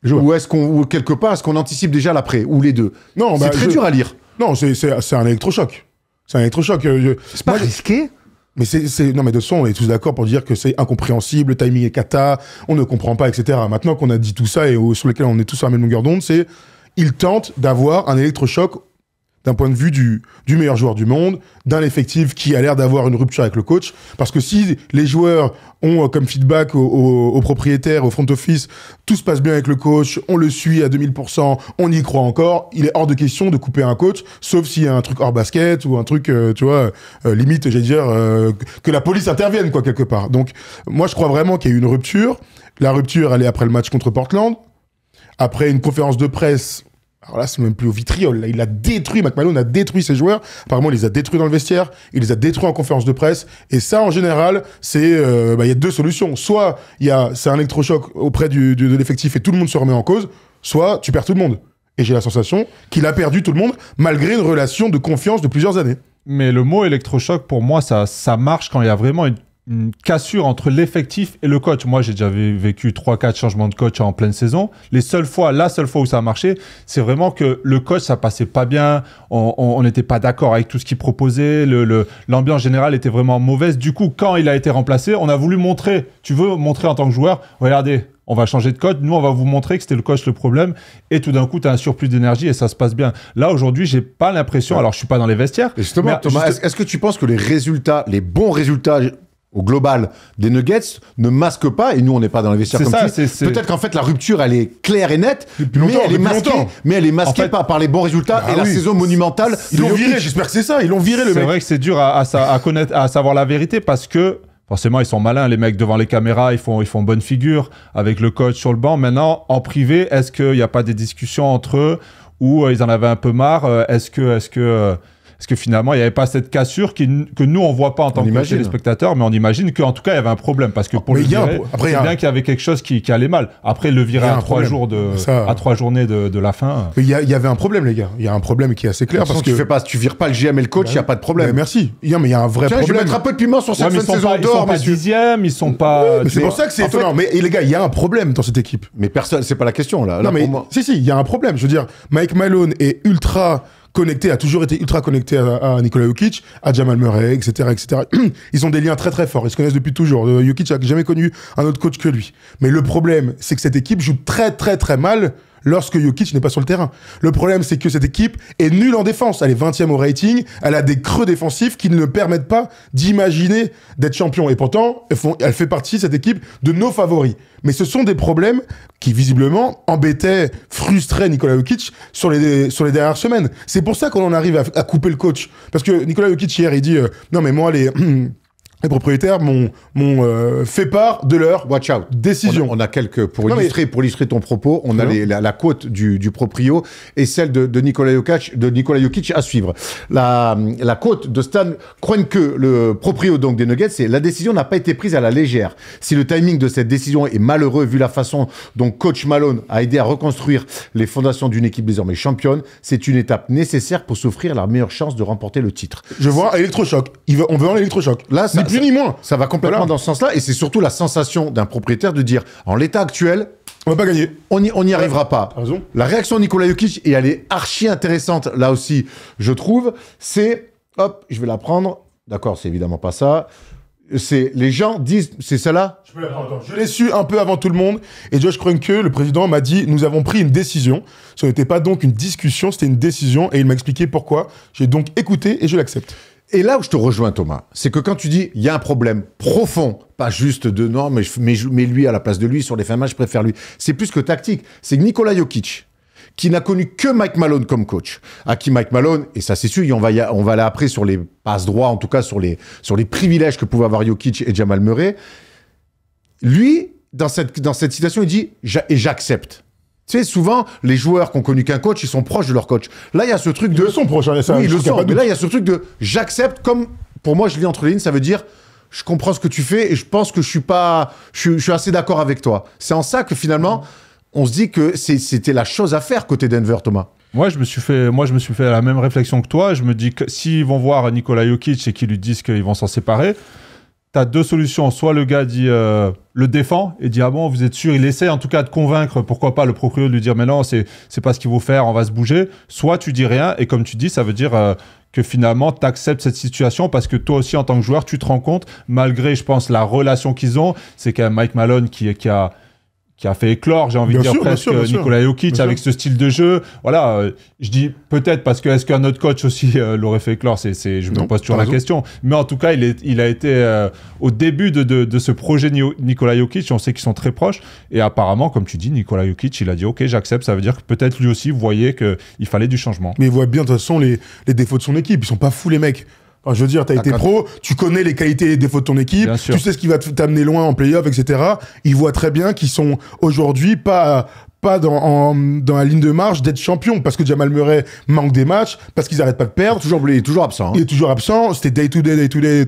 Ou quelque part, est-ce qu'on anticipe déjà l'après? Ou les deux? Non, c'est très dur à lire. Non, c'est un électrochoc. C'est un électrochoc. C'est pas risqué? Mais non, mais de toute façon, on est tous d'accord pour dire que c'est incompréhensible, le timing est cata, on ne comprend pas, etc. Maintenant qu'on a dit tout ça et sur lequel on est tous à la même longueur d'onde, il tente d'avoir un électrochoc d'un point de vue du meilleur joueur du monde, d'un effectif qui a l'air d'avoir une rupture avec le coach. Parce que si les joueurs ont comme feedback aux propriétaires, au front office, tout se passe bien avec le coach, on le suit à 2000%, on y croit encore, il est hors de question de couper un coach, sauf s'il y a un truc hors basket ou un truc, tu vois, limite, j'allais dire, que la police intervienne, quoi, quelque part. Donc, moi, je crois vraiment qu'il y a eu une rupture. La rupture, elle est après le match contre Portland. Après une conférence de presse. Alors là, c'est même plus au vitriol. Là, Mike Malone a détruit ses joueurs. Apparemment, il les a détruits dans le vestiaire. Il les a détruits en conférence de presse. Et ça, en général, il y a deux solutions. Soit c'est un électrochoc auprès de l'effectif et tout le monde se remet en cause. Soit tu perds tout le monde. Et j'ai la sensation qu'il a perdu tout le monde malgré une relation de confiance de plusieurs années. Mais le mot électrochoc, pour moi, ça marche quand il y a vraiment une cassure entre l'effectif et le coach. Moi, j'ai déjà vécu 3-4 changements de coach en pleine saison. La seule fois où ça a marché, c'est vraiment que le coach, ça passait pas bien. On n'était pas d'accord avec tout ce qu'il proposait. L'ambiance générale était vraiment mauvaise. Du coup, quand il a été remplacé, on a voulu montrer. Tu veux montrer en tant que joueur, regardez, on va changer de coach. Nous, on va vous montrer que c'était le coach le problème. Et tout d'un coup, tu as un surplus d'énergie et ça se passe bien. Là, aujourd'hui, j'ai pas l'impression. Alors, je suis pas dans les vestiaires. Et justement, Thomas, est-ce que tu penses que les bons résultats au global des Nuggets ne masquent pas, et nous on n'est pas dans les vestiaires comme ça, peut-être qu'en fait la rupture elle est claire et nette, mais elle est masquée en fait, par les bons résultats et la saison monumentale. Ils l'ont viré, j'espère que c'est ça, ils l'ont viré le mec. C'est vrai que c'est dur à connaître, à savoir la vérité parce que forcément ils sont malins les mecs devant les caméras, ils font bonne figure avec le coach sur le banc. Maintenant en privé, est-ce qu'il n'y a pas des discussions entre eux où ils en avaient un peu marre? Est-ce que finalement, il n'y avait pas cette cassure que nous, on ne voit pas en tant que téléspectateurs, mais on imagine qu'en tout cas, il y avait un problème. Parce que pour le virer, c'est bien qu'il y avait quelque chose qui allait mal. Après, le virer à 3 journées de la fin... Il y avait un problème, les gars. Il y a un problème qui est assez clair. Parce que tu vires pas le GM et le coach, il n'y a pas de problème. Merci. Mais il y a un vrai problème. Je vais mettre un peu de piment sur cette fin de saison d'or. Ils sont pas 10e, ils sont pas... C'est pour ça que c'est étonnant. Mais les gars, il y a un problème dans cette équipe. Mais personne, c'est pas la question, là. Non, mais si, il y a un problème. Je veux dire, Mike Malone est a toujours été ultra connecté à Nikola Jokic, à Jamal Murray, etc., etc. Ils ont des liens très très forts. Ils se connaissent depuis toujours. Jokic n'a jamais connu un autre coach que lui. Mais le problème, c'est que cette équipe joue très très très mal lorsque Jokic n'est pas sur le terrain. Le problème, c'est que cette équipe est nulle en défense. Elle est 20e au rating. Elle a des creux défensifs qui ne permettent pas d'imaginer d'être champion. Et pourtant, elle fait partie, cette équipe, de nos favoris. Mais ce sont des problèmes qui, visiblement, embêtaient, frustraient Nikola Jokic sur les dernières semaines. C'est pour ça qu'on en arrive à couper le coach. Parce que Nikola Jokic, hier, il dit non, mais moi, les propriétaires m'ont fait part de leur décision. On a quelques pour illustrer ton propos. On a la quote du proprio et celle de Nikola Jokic à suivre. La quote de Stan Kroenke, le proprio donc des Nuggets, c'est: la décision n'a pas été prise à la légère. Si le timing de cette décision est malheureux vu la façon dont coach Malone a aidé à reconstruire les fondations d'une équipe désormais championne, c'est une étape nécessaire pour s'offrir la meilleure chance de remporter le titre. Je vois un électrochoc. On veut un électrochoc. Là, ni moins. Ça va complètement dans ce sens-là, et c'est surtout la sensation d'un propriétaire de dire, en l'état actuel, on va pas gagner. On n'y arrivera pas. T'as raison. La réaction de Nikola Jokic, et elle est archi intéressante, là aussi, je trouve, c'est, hop, je vais la prendre, d'accord, c'est évidemment pas ça, c'est, les gens disent, c'est celle-là? Je peux la prendre, je l'ai su un peu avant tout le monde, et Josh Kroenke, le président, m'a dit, nous avons pris une décision. Ce n'était pas donc une discussion, c'était une décision, et il m'a expliqué pourquoi. J'ai donc écouté, et je l'accepte. Et là où je te rejoins, Thomas, c'est que quand tu dis il y a un problème profond, pas juste de non, mais lui à la place de lui, sur les fins de match, je préfère lui. C'est plus que tactique. C'est que Nikola Jokic, qui n'a connu que Mike Malone comme coach, à qui Mike Malone, et ça c'est sûr, on va aller après sur les passes droits, en tout cas sur les privilèges que pouvaient avoir Jokic et Jamal Murray, lui, dans cette citation, il dit « et j'accepte ». Tu sais, souvent, les joueurs qui ont connu qu'un coach, ils sont proches de leur coach. Là, il y a ce truc de... Ils le sont proches, hein, ça, oui, ils le sont, mais de... là, il y a ce truc de « j'accepte », comme, pour moi, je lis entre les lignes, ça veut dire « je comprends ce que tu fais et je pense que je suis assez d'accord avec toi ». C'est en ça que, finalement, on se dit que c'était la chose à faire côté Denver, Thomas. Moi, je me suis fait la même réflexion que toi. Je me dis que s'ils vont voir Nikola Jokic et qu'ils lui disent qu'ils vont s'en séparer, tu as deux solutions. Soit le gars dit, le défend et dit « Ah bon, vous êtes sûr ?» Il essaie en tout cas de convaincre, pourquoi pas, le proprio de lui dire « Mais non, c'est pas ce qu'il faut faire, on va se bouger. » Soit tu dis rien et comme tu dis, ça veut dire que finalement, tu acceptes cette situation parce que toi aussi, en tant que joueur, tu te rends compte, malgré, je pense, la relation qu'ils ont, c'est quand même Mike Malone qui a fait éclore, j'ai envie de dire presque, Nikola Jokic avec ce style de jeu. Voilà, je dis peut-être parce que est-ce qu'un autre coach aussi l'aurait fait éclore, je me pose toujours la question. Mais en tout cas, il a été au début de ce projet Nikola Jokic, on sait qu'ils sont très proches. Et apparemment, comme tu dis, Nikola Jokic, il a dit « Ok, j'accepte », ça veut dire que peut-être lui aussi voyait qu'il fallait du changement. Mais il voit bien de toute façon les défauts de son équipe, ils sont pas fous les mecs. Enfin, je veux dire, t'as été pro, tu connais les qualités et les défauts de ton équipe, tu sais ce qui va t'amener loin en play-off, etc. Ils voient très bien qu'ils sont aujourd'hui pas dans la ligne de marche d'être champion, parce que Jamal Murray manque des matchs, parce qu'ils arrêtent pas de perdre. Il est toujours absent. Hein. Il est toujours absent. C'était day to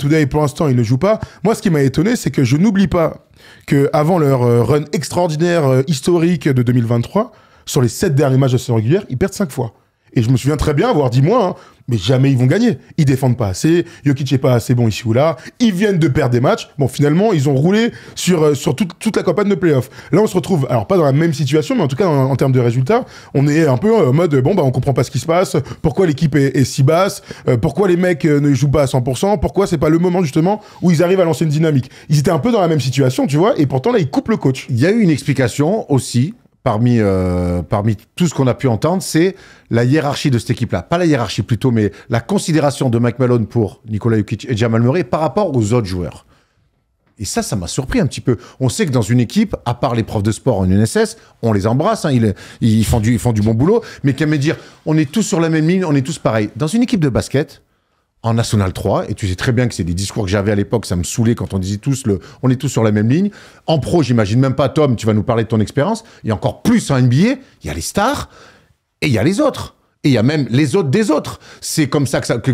day. Pour l'instant, il ne joue pas. Moi, ce qui m'a étonné, c'est que je n'oublie pas que avant leur run extraordinaire historique de 2023, sur les 7 derniers matchs de saison régulière, ils perdent 5 fois. Et je me souviens très bien avoir dit moi, mais jamais ils vont gagner. Ils défendent pas assez, Jokic est pas assez bon ici ou là, ils viennent de perdre des matchs. Bon, finalement, ils ont roulé sur toute la campagne de play-off. Là, on se retrouve, alors pas dans la même situation, mais en tout cas, en termes de résultats, on est un peu en mode, bon, bah, on comprend pas ce qui se passe, pourquoi l'équipe est si basse, pourquoi les mecs ne jouent pas à 100%, pourquoi c'est pas le moment, justement, où ils arrivent à lancer une dynamique. Ils étaient un peu dans la même situation, tu vois, et pourtant, là, ils coupent le coach. Il y a eu une explication aussi, parmi tout ce qu'on a pu entendre, c'est la hiérarchie de cette équipe-là. Pas la hiérarchie plutôt, mais la considération de Mike Malone pour Nikola Jokic et Jamal Murray par rapport aux autres joueurs. Et ça m'a surpris un petit peu. On sait que dans une équipe, à part les profs de sport en UNSS, on les embrasse, hein, ils font du bon boulot, mais qu'à me dire, on est tous sur la même ligne, on est tous pareils. Dans une équipe de basket, en National 3, et tu sais très bien que c'est des discours que j'avais à l'époque, ça me saoulait quand on disait tous on est tous sur la même ligne. En pro, j'imagine même pas, Tom, tu vas nous parler de ton expérience, et encore plus en NBA, il y a les stars, et il y a les autres. Et il y a même les autres des autres. C'est comme ça que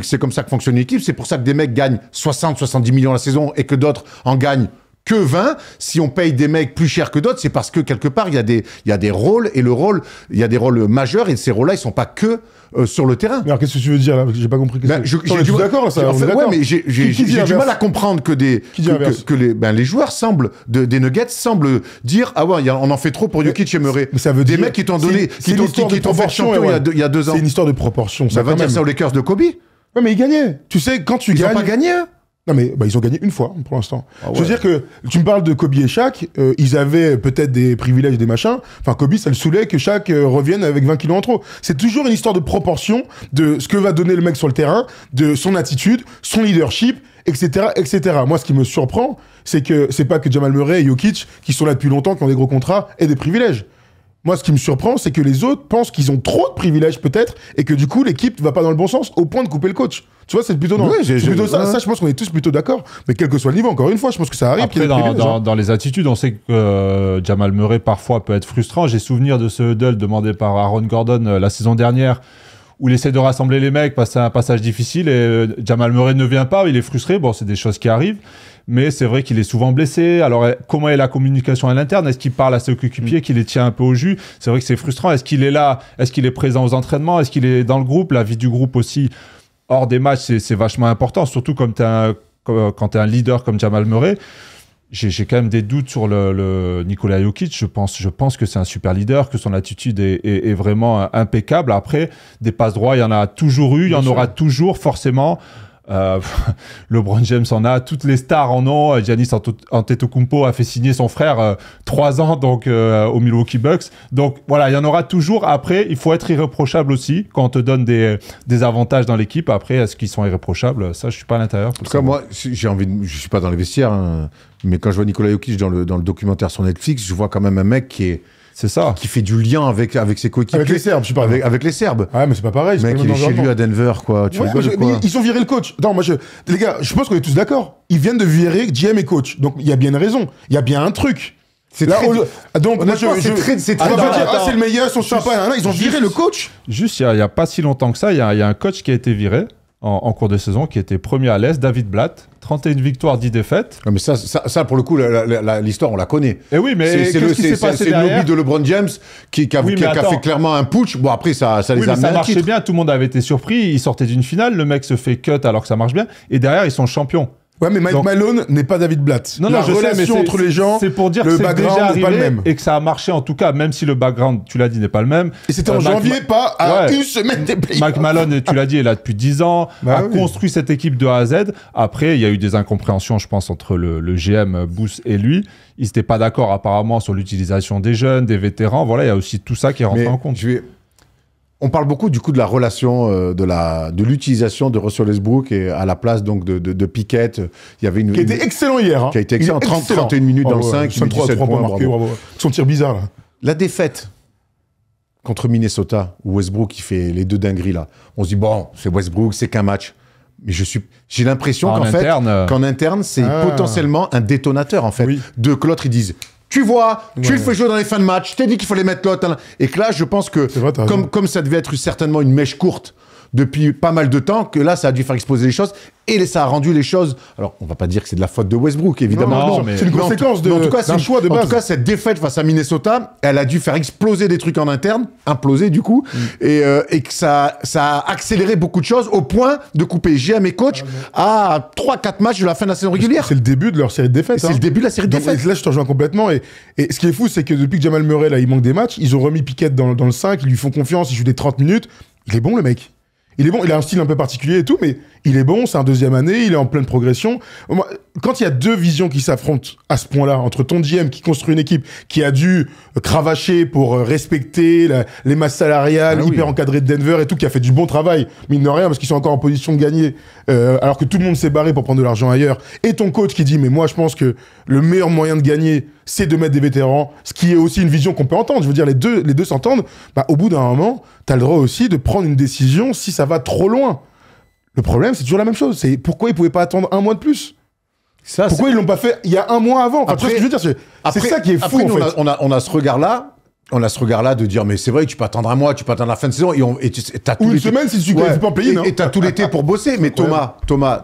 fonctionne une équipe, c'est pour ça que des mecs gagnent 60-70 millions la saison, et que d'autres en gagnent que 20. Si on paye des mecs plus chers que d'autres, c'est parce que quelque part, il y a des rôles, et il y a des rôles majeurs, et ces rôles-là, ils sont pas que sur le terrain. Mais alors, qu'est-ce que tu veux dire, là? J'ai pas compris. On est tous d'accord, là, ça? Ouais, mais j'ai du mal à comprendre que les joueurs des Nuggets semblent dire, ah ouais, on en fait trop pour Jokic et Murray. Mais ça veut dire. Des mecs qui t'ont fait champion il y a 2 ans. C'est une histoire de proportion. Ça va dire ça aux Lakers de Kobe. Ouais, mais ils gagnaient. Tu sais, quand tu gagnes. Ils ont pas gagné, hein. Non mais ils ont gagné une fois pour l'instant. Ah ouais. Je veux dire que tu me parles de Kobe et Shaq, ils avaient peut-être des privilèges, des machins. Enfin Kobe, ça le saoulait que Shaq revienne avec 20 kilos en trop. C'est toujours une histoire de proportion de ce que va donner le mec sur le terrain, de son attitude, son leadership, etc., etc. Moi, ce qui me surprend, c'est que c'est pas que Jamal Murray et Jokic, qui sont là depuis longtemps, qui ont des gros contrats, aient des privilèges. Moi, ce qui me surprend, c'est que les autres pensent qu'ils ont trop de privilèges, peut-être, et que du coup, l'équipe va pas dans le bon sens, au point de couper le coach. Tu vois, c'est plutôt ça. Ça, je pense qu'on est tous plutôt d'accord. Mais quel que soit le niveau, encore une fois, je pense que ça arrive. Après, dans les attitudes, on sait que Jamal Murray, parfois, peut être frustrant. J'ai souvenir de ce huddle demandé par Aaron Gordon la saison dernière, où il essaie de rassembler les mecs, passer un passage difficile, et Jamal Murray ne vient pas, il est frustré. Bon, c'est des choses qui arrivent. Mais c'est vrai qu'il est souvent blessé. Alors, comment est la communication à l'interne? Est-ce qu'il parle à ses coéquipiers, qu'il les tient un peu au jus? C'est vrai que c'est frustrant. Est-ce qu'il est là? Est-ce qu'il est présent aux entraînements? Est-ce qu'il est dans le groupe? La vie du groupe aussi, hors des matchs, c'est vachement important. Surtout quand tu es un leader comme Jamal Murray. J'ai quand même des doutes sur le Nikola Jokic. Je pense que c'est un super leader, que son attitude est vraiment impeccable. Après, des passes droits, il y en a toujours eu. Il y en aura toujours, forcément. LeBron James en a, toutes les stars en ont. Giannis Antetokounmpo a fait signer son frère 3 ans donc au Milwaukee Bucks. Donc voilà, il y en aura toujours. Après, il faut être irréprochable aussi quand on te donne des avantages dans l'équipe. Après, est-ce qu'ils sont irréprochables? Ça, je suis pas à l'intérieur. En tout cas, moi, je suis pas dans les vestiaires, hein, mais quand je vois Nikola Jokic dans le documentaire sur Netflix, je vois quand même un mec qui C'est ça. qui fait du lien avec ses coéquipiers. Avec les Serbes, je parle. Avec les Serbes. Ouais, mais c'est pas pareil. Mec, il est chez lui à Denver, quoi. Tu Ouais, rigoles ou mais quoi? ils ont viré le coach. Non, les gars, je pense qu'on est tous d'accord. Ils viennent de virer GM et coach. Donc, il y a bien une raison. Il y a bien un truc. C'est Là, très- donc, moi, Honnêtement, c'est très- c'est très- on va Attends, dire, attends. c'est le meilleur, ils sont sympas. Ils ont viré le coach. Juste, il n'y a pas si longtemps que ça, il y a un coach qui a été viré en cours de saison, qui était premier à l'Est, David Blatt. 31 victoires, 10 défaites. Non, mais ça, pour le coup, l'histoire, on la connaît. Et oui, mais C'est qu'est-ce qui s'est passé le derrière? lobby de LeBron James qui a Oui, mais fait attends. clairement un putsch. Bon, après, ça Oui, les a mais amenés ça à un marchait titre. bien, tout le monde avait été surpris. Il sortait d'une finale, le mec se fait cut alors que ça marche bien. Et derrière, ils sont champions. Ouais, mais Mike Donc- Malone n'est pas David Blatt. Non, La je sais, mais relation entre les gens, c'est pour dire le que c'est déjà background n'est pas le arrivé même. et que ça a marché en tout cas, même si le background, tu l'as dit, n'est pas le même. Et c'était en Mac- janvier, pas à Ouais. une semaine des playoffs. Mike Malone, tu l'as dit, est là depuis 10 ans, Bah a oui. construit cette équipe de A à Z. Après, il y a eu des incompréhensions, je pense, entre le GM Booth et lui. Ils n'étaient pas d'accord apparemment sur l'utilisation des jeunes, des vétérans. Voilà, il y a aussi tout ça qui est rentré Mais en compte. on parle beaucoup du coup de la relation, de l'utilisation de Russell Westbrook et à la place donc de Pickett. Il y avait Qui était excellent hier. Hein. Qui a été excellent. Il est 31 minutes dans le 5, 53 17 points points, marqués, bravo. bravo. Son tir bizarre, là. La défaite contre Minnesota, où Westbrook il fait les deux dingueries là. On se dit bon, c'est Westbrook, c'est qu'un match. Mais j'ai l'impression En qu'en fait, interne, qu'en interne, c'est potentiellement un détonateur en fait. Oui. Que l'autre ils disent. Tu vois, tu Ouais. le fais jouer dans les fins de match, je t'ai dit qu'il fallait mettre l'autre. Et que là, je pense que, C'est vrai, t'as raison. comme ça devait être certainement une mèche courte depuis pas mal de temps, que là, ça a dû faire exploser les choses. Et ça a rendu les choses... Alors, on va pas dire que c'est de la faute de Westbrook, évidemment. Non, mais- c'est une Mais en tout- conséquence mais en tout cas, d'un choix de En base. tout cas, cette défaite face à Minnesota, elle a dû faire exploser des trucs en interne, imploser du coup, et que ça a accéléré beaucoup de choses au point de couper GM et coach à 3-4 matchs de la fin de la saison régulière. C'est le début de leur série de défaites. C'est hein. le début de la série de Donc, défaites. Là, je te rejoins complètement. Et ce qui est fou, c'est que depuis que Jamal Murray, là, il manque des matchs, ils ont remis Pickett dans le 5, ils lui font confiance, il joue des 30 minutes. Il est bon, le mec. Il est bon, il a un style un peu particulier et tout, mais il est bon, c'est un deuxième année, il est en pleine progression. Moi, quand il y a deux visions qui s'affrontent à ce point-là, entre ton GM qui construit une équipe qui a dû cravacher pour respecter les masses salariales, Ah oui. hyper encadrées de Denver et tout, qui a fait du bon travail, mine de rien, parce qu'ils sont encore en position de gagner, alors que tout le monde s'est barré pour prendre de l'argent ailleurs, et ton coach qui dit, mais moi je pense que le meilleur moyen de gagner, c'est de mettre des vétérans, ce qui est aussi une vision qu'on peut entendre. Je veux dire, les deux s'entendent. Bah, au bout d'un moment, t'as le droit aussi de prendre une décision si ça va trop loin. Le problème, c'est toujours la même chose. C'est pourquoi ils pouvaient pas attendre un mois de plus. Ça, Pourquoi ils l'ont pas fait il y a un mois avant. Enfin, tu vois ce que je veux dire, c'est ça qui est fou, après, en nous, fait. on a ce regard-là. On a ce regard-là de dire, mais c'est vrai, tu peux attendre un mois, tu peux attendre la fin de saison. Et t'as tout Ou une l'été- semaine si tu fais pas en play-in, hein. Et t'as tout l'été pour bosser. Mais Thomas,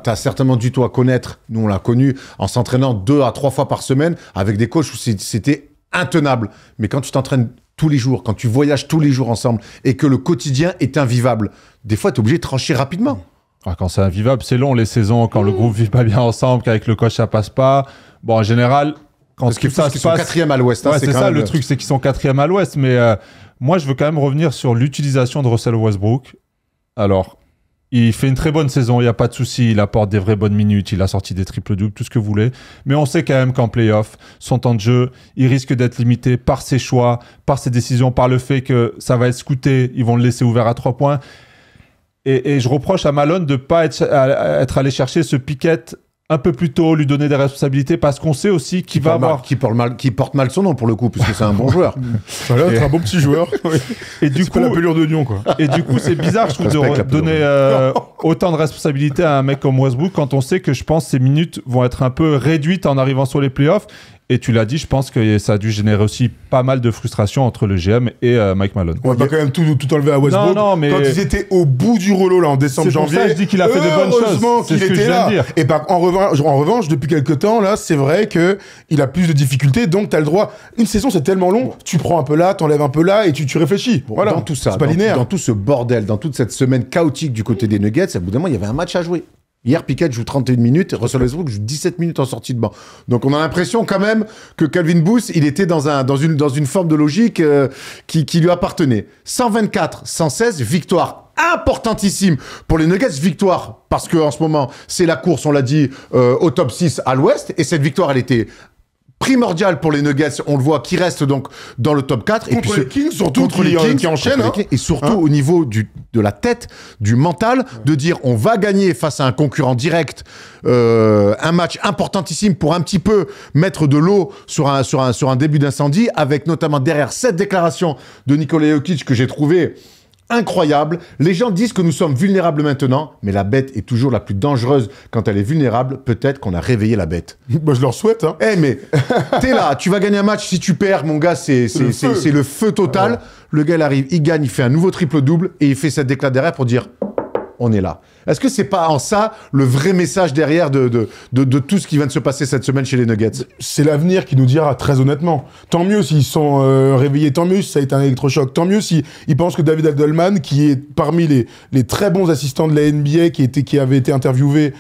t'as certainement dû, toi, connaître, nous on l'a connu, en s'entraînant 2 à 3 fois par semaine avec des coachs où c'était intenable. Mais quand tu t'entraînes tous les jours, quand tu voyages tous les jours ensemble et que le quotidien est invivable, des fois, t'es obligé de trancher rapidement. Ah, quand c'est invivable, c'est long les saisons, quand le groupe vit pas bien ensemble, qu'avec le coach ça passe pas. Bon, en général, quand Parce qu'il tout ça qu'ils se sont passe... quatrième à l'Ouest. hein, Ouais, c'est quand ça même- le truc, c'est qu'ils sont 4e à l'Ouest. Mais moi, je veux quand même revenir sur l'utilisation de Russell Westbrook. Alors, il fait une très bonne saison, il n'y a pas de souci. Il apporte des vraies bonnes minutes, il a sorti des triples-doubles, tout ce que vous voulez. Mais on sait quand même qu'en play-off, son temps de jeu, il risque d'être limité par ses choix, par ses décisions, par le fait que ça va être scouté, ils vont le laisser ouvert à 3 points. Et je reproche à Malone de ne pas être allé chercher ce Pickett un peu plus tôt, lui donner des responsabilités, parce qu'on sait aussi qu'il va avoir... qui porte mal son nom pour le coup, puisque c'est un bon joueur. Voilà, t'es un bon petit joueur. Et du C'est pas la coup, pelure d'oignon, quoi. et du coup, c'est bizarre, je trouve, Respecte de la pelure. donner autant de responsabilités à un mec comme Westbrook quand on sait que je pense que ses minutes vont être un peu réduites en arrivant sur les playoffs. Et tu l'as dit, je pense que ça a dû générer aussi pas mal de frustration entre le GM et Mike Malone. On va pas quand même tout enlever à Westbrook. Non, mais- Quand ils étaient au bout du rouleau, là, en décembre, C'est pour janvier. ça que je dis qu'il a fait de bonnes choses. Heureusement C'est qu'il ce que était je viens là. de dire. Et en revanche, depuis quelques temps, là, c'est vrai que il a plus de difficultés, donc t'as le droit. Une saison, c'est tellement long, tu prends un peu là, t'enlèves un peu là, et tu réfléchis. Voilà. Dans tout ça, C'est pas linéaire. dans tout ce bordel, dans toute cette semaine chaotique du côté des Nuggets, à bout d'un moment, il y avait un match à jouer. Hier, Pickett joue 31 minutes, et Russell Westbrook joue 17 minutes en sortie de banc. Donc, on a l'impression quand même que Calvin Booth, il était dans une forme de logique qui lui appartenait. 124, 116, victoire importantissime pour les Nuggets. Victoire parce qu'en ce moment, c'est la course, on l'a dit, au top 6 à l'Ouest. Et cette victoire, elle était primordial pour les Nuggets, on le voit, qui restent donc dans le top 4. Contre les Kings, surtout, qui enchaînent. Et surtout au niveau de la tête, du mental, de dire on va gagner face à un concurrent direct, un match importantissime pour un petit peu mettre de l'eau sur un début d'incendie, avec notamment derrière cette déclaration de Nikola Jokic que j'ai trouvé incroyable. Les gens disent que nous sommes vulnérables maintenant, mais la bête est toujours la plus dangereuse quand elle est vulnérable. Peut-être qu'on a réveillé la bête. Bah, je leur souhaite. Hein. Eh, mais t'es là, tu vas gagner un match. Si tu perds, mon gars, c'est le feu total. Ah ouais. Le gars, il arrive, il gagne, il fait un nouveau triple-double et il fait cette déclat derrière pour dire on est là. Est-ce que c'est pas en ça le vrai message derrière de tout ce qui vient de se passer cette semaine chez les Nuggets? C'est l'avenir qui nous dira, très honnêtement. Tant mieux s'ils sont réveillés, tant mieux si ça a été un électrochoc, tant mieux s'ils pensent que David Adelman, qui est parmi les très bons assistants de la NBA, qui avait été interviewé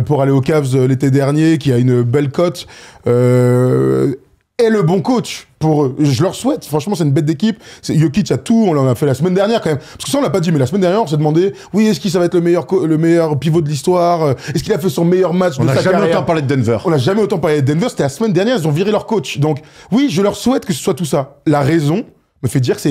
pour aller aux Cavs l'été dernier, qui a une belle cote, est le bon coach pour eux. Je leur souhaite. Franchement, c'est une bête d'équipe. Jokic a tout. On l'en a fait la semaine dernière quand même. Parce que ça, on l'a pas dit, mais la semaine dernière, on s'est demandé, oui, est-ce qu'il ça va être le meilleur pivot de l'histoire? Est-ce qu'il a fait son meilleur match de sa carrière? On n'a jamais autant parlé de Denver. On n'a jamais autant parlé de Denver. C'était la semaine dernière. Ils ont viré leur coach. Donc, oui, je leur souhaite que ce soit tout ça. La raison me fait dire que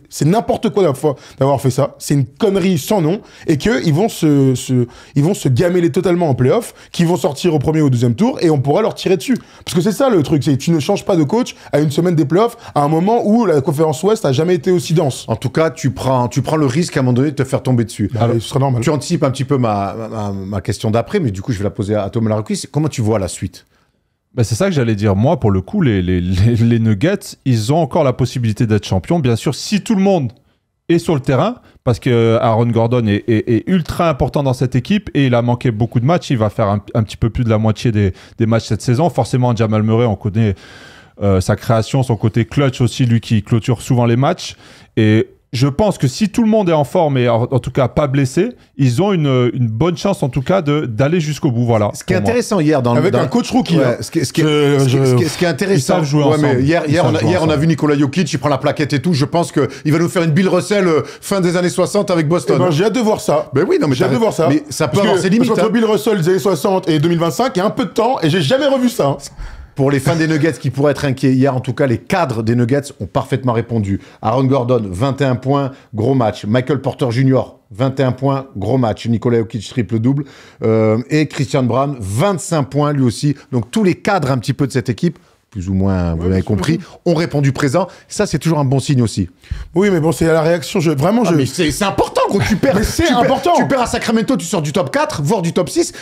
c'est n'importe quoi d'avoir fait ça. C'est une connerie sans nom et qu'ils vont ils vont se gameler totalement en playoff, qu'ils vont sortir au premier ou au deuxième tour et on pourra leur tirer dessus. Parce que c'est ça le truc, c'est que tu ne changes pas de coach à une semaine des playoffs à un moment où la conférence Ouest a jamais été aussi dense. En tout cas, tu prends le risque à un moment donné de te faire tomber dessus. Alors, ce sera normal. Tu anticipes un petit peu ma question d'après, mais du coup, je vais la poser à Thomas Larocque. Comment tu vois la suite? Ben c'est ça que j'allais dire. Moi, pour le coup, les Nuggets, ils ont encore la possibilité d'être champions. Bien sûr, si tout le monde est sur le terrain, parce que Aaron Gordon est ultra important dans cette équipe et il a manqué beaucoup de matchs. Il va faire un petit peu plus de la moitié des matchs cette saison. Forcément, Jamal Murray, on connaît sa création, son côté clutch aussi, lui qui clôture souvent les matchs. Et je pense que si tout le monde est en forme et en tout cas pas blessé, ils ont une bonne chance en tout cas d'aller jusqu'au bout. Voilà. Ce qui est intéressant hier avec un coach rookie. Ouais, ce qui est intéressant. Ils savent jouer ensemble. Mais hier on a vu Nikola Jokic, il prend la plaquette et tout. Je pense qu'il va nous faire une Bill Russell fin des années 60 avec Boston. Ben, j'ai hâte de voir ça. Ben oui, non mais j'ai hâte de voir ça. Mais ça peut avoir ses limites. Parce qu'entre Bill Russell des années 60 et 2025, il y a un peu de temps et j'ai jamais revu ça. Hein. Pour les fans des Nuggets qui pourraient être inquiets hier, en tout cas, les cadres des Nuggets ont parfaitement répondu. Aaron Gordon, 21 points, gros match. Michael Porter Jr., 21 points, gros match. Nikola Jokic, triple-double. Et Christian Brown, 25 points, lui aussi. Donc, tous les cadres un petit peu de cette équipe, plus ou moins, vous l'avez compris, ont répondu présent. Ça, c'est toujours un bon signe aussi. Oui, mais bon, c'est à la réaction. Mais c'est important, gros. Tu perds. Mais c'est important. Tu perds à Sacramento, tu sors du top 4, voire du top 6.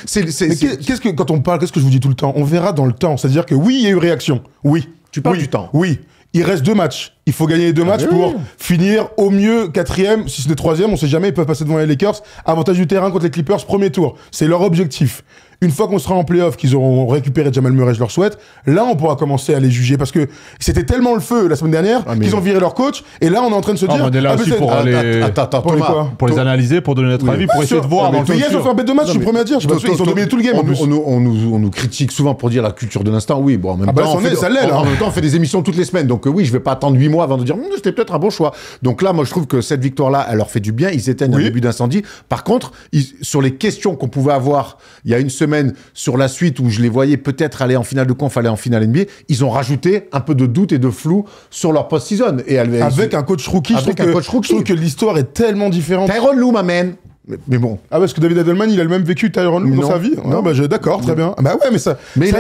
Quand on parle, qu'est-ce que je vous dis tout le temps? On verra dans le temps. C'est-à-dire que oui, il y a eu réaction. Oui. Tu parles du temps. Oui. Il reste 2 matchs. Il faut gagner les 2 matchs pour finir au mieux 4e, si ce n'est 3e. On sait jamais, ils peuvent passer devant les Lakers. Avantage du terrain contre les Clippers, premier tour. C'est leur objectif. Une fois qu'on sera en playoff, qu'ils auront récupéré Jamal Murray, je leur souhaite, là, on pourra commencer à les juger. Parce que c'était tellement le feu la semaine dernière qu'ils ont viré leur coach. Et là, on est en train de se dire... on est là aussi pour les analyser, pour donner notre avis, pour essayer de voir dans le futur. Ils ont fait un bête de match, je suis le premier à dire. Ils ont dominé tout le game, en plus. On nous critique souvent pour dire la culture de l'instant. Oui, bon, en même temps, on fait des émissions toutes les semaines. Donc oui, je vais pas attendre 8 mois avant de dire c'était peut-être un bon choix. Donc là, moi, je trouve que cette victoire-là, elle leur fait du bien. Ils éteignent un début d'incendie. Par contre, sur les questions qu'on pouvait avoir il y a une semaine sur la suite où je les voyais peut-être aller en finale de conf, aller en finale NBA, ils ont rajouté un peu de doute et de flou sur leur post-season. Avec un coach rookie, je trouve que l'histoire est tellement différente. Tyronn Lue, ma man. Mais bon. Ah, parce que David Adelman, il a le même vécu Tyronn Lue dans sa vie. Non, bah, d'accord, très bien. Bah ouais, mais ça. Mais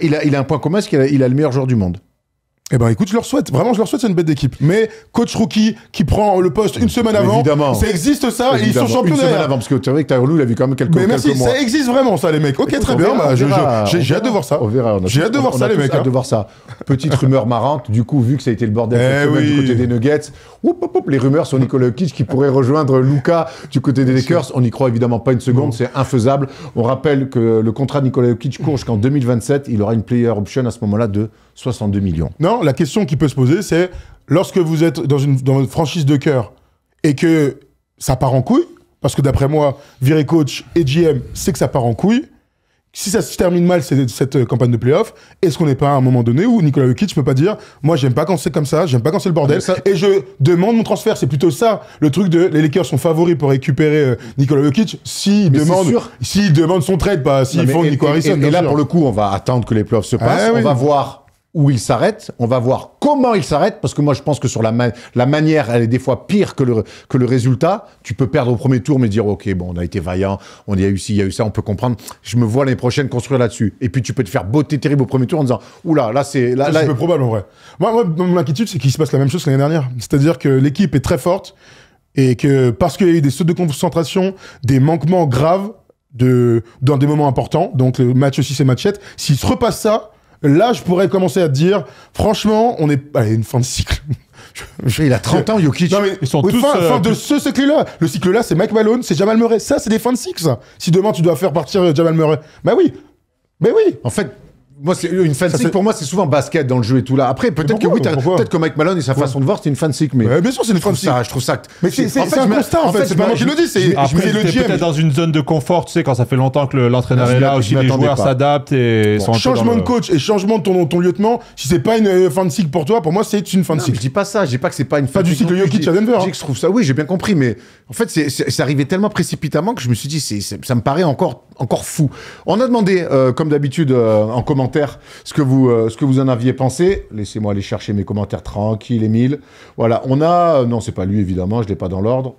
il a un point commun, c'est qu'il a le meilleur joueur du monde. Eh ben écoute, je leur souhaite, vraiment je leur souhaite, c'est une bête d'équipe. Mais coach rookie qui prend le poste une semaine avant, évidemment. Ça existe ça, et ils sont champions une semaine avant, parce que tu vois que Tyronn Lue, il a vu quand même quelques mois. Mais merci, ça existe vraiment ça les mecs. Ok, très bien, j'ai hâte de voir ça. On verra. J'ai hâte de voir ça les mecs. Hâte de voir ça. Petite rumeur marrante, du coup, vu que ça a été le bordel du côté des Nuggets, les rumeurs sur Nikola Jokic qui pourrait rejoindre Luka du côté des Lakers, on n'y croit évidemment pas une seconde, c'est infaisable. On rappelle que le contrat de Nikola Jokic court jusqu'en 2027, il aura une player option à ce moment-là de 62 millions. Non, la question qui peut se poser, c'est lorsque vous êtes dans une franchise de cœur et que ça part en couille, parce que d'après moi, virer coach et GM, c'est que ça part en couille. Si ça se termine mal, cette campagne de playoff, est-ce qu'on n'est pas à un moment donné où Nikola Jokic peut pas dire « Moi, j'aime pas quand c'est comme ça, j'aime pas quand c'est le bordel, et je demande mon transfert ». C'est plutôt ça, le truc de les Lakers sont favoris pour récupérer Nikola Jokic s'ils demandent son trade, pas s'ils font Nico Harrison. Et là, pour le coup, on va attendre que les playoffs se passent, on va voir où il s'arrête, on va voir comment il s'arrête, parce que moi je pense que sur la manière, elle est des fois pire que le résultat. Tu peux perdre au premier tour, mais dire ok, bon, on a été vaillant, on y a eu ci, il y a eu ça, on peut comprendre. Je me vois l'année prochaine construire là-dessus. Et puis tu peux te faire botter terrible au premier tour en disant oula, là c'est... C'est un peu probable en vrai. Moi mon inquiétude, c'est qu'il se passe la même chose que l'année dernière. C'est-à-dire que l'équipe est très forte et que parce qu'il y a eu des sautes de concentration, des manquements graves dans des moments importants, donc le match 6 et match 7, s'il se repasse ça, là, je pourrais commencer à te dire, franchement, on est... Allez, une fin de cycle. Il a 30 ans, Jokic. Non, mais Ils sont oui, tous, fin de ce cycle-là. Le cycle-là, c'est Mike Malone, c'est Jamal Murray. Ça, c'est des fins de cycle, ça. Si demain, tu dois faire partir Jamal Murray. Bah oui. Mais oui. En fait, moi, c'est une fan cycle, pour moi, c'est souvent basket dans le jeu et tout là. Après, peut-être que oui, peut-être que Mike Malone et sa façon de voir, c'est une fan cycle, mais... Ouais, bien sûr, c'est une fan cycle. Je trouve ça... Mais c'est un constat, en fait. C'est pas moi qui le dis, c'est Après, le t'es GM. peut-être dans une zone de confort, tu sais, quand ça fait longtemps que l'entraîneur est là, aussi les joueurs s'adaptent et sont un peu Changement dans de coach et changement de ton lieutenant, si c'est pas une fin de cycle pour toi, pour moi, c'est une fin de cycle. Je dis pas ça, je dis pas que c'est pas une fin Pas du cycle Jokic à Denver. Je dis que je trouve ça, oui, j'ai bien compris, mais en fait, c'est arrivé tellement précipitamment que je me suis dit, ça me paraît encore fou. On a demandé, comme d'habitude, en commentaire, ce que vous en aviez pensé. Laissez-moi aller chercher mes commentaires tranquilles, Émile. Voilà, on a... non, c'est pas lui, évidemment, je l'ai pas dans l'ordre.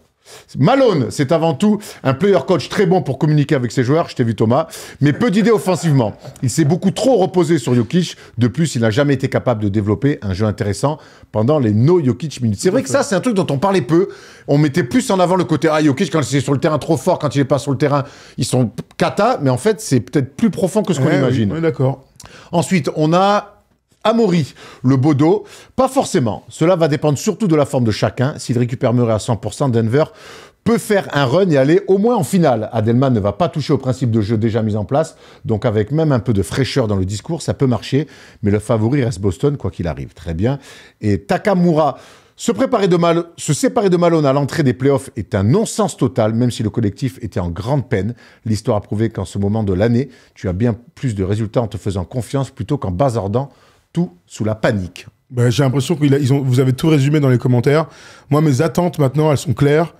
Malone, c'est avant tout un player coach très bon pour communiquer avec ses joueurs, je t'ai vu Thomas, mais peu d'idées offensivement. Il s'est beaucoup trop reposé sur Jokic. De plus, il n'a jamais été capable de développer un jeu intéressant pendant les no Jokic minutes. C'est vrai que ça, c'est un truc dont on parlait peu. On mettait plus en avant le côté Jokic quand il est sur le terrain trop fort, quand il n'est pas sur le terrain, ils sont cata, mais en fait, c'est peut-être plus profond que ce qu'on imagine. Oui, d'accord. Ensuite, on a Amaury, le Bodo. Pas forcément. Cela va dépendre surtout de la forme de chacun. S'il récupère Murray à 100%, Denver peut faire un run et aller au moins en finale. Adelman ne va pas toucher au principe de jeu déjà mis en place, donc avec même un peu de fraîcheur dans le discours, ça peut marcher, mais le favori reste Boston, quoi qu'il arrive. Très bien. Et Takamura... Se séparer de Malone à l'entrée des playoffs est un non-sens total, même si le collectif était en grande peine. L'histoire a prouvé qu'en ce moment de l'année, tu as bien plus de résultats en te faisant confiance plutôt qu'en bazardant tout sous la panique. Bah, j'ai l'impression que vous avez tout résumé dans les commentaires. Moi, mes attentes maintenant, elles sont claires.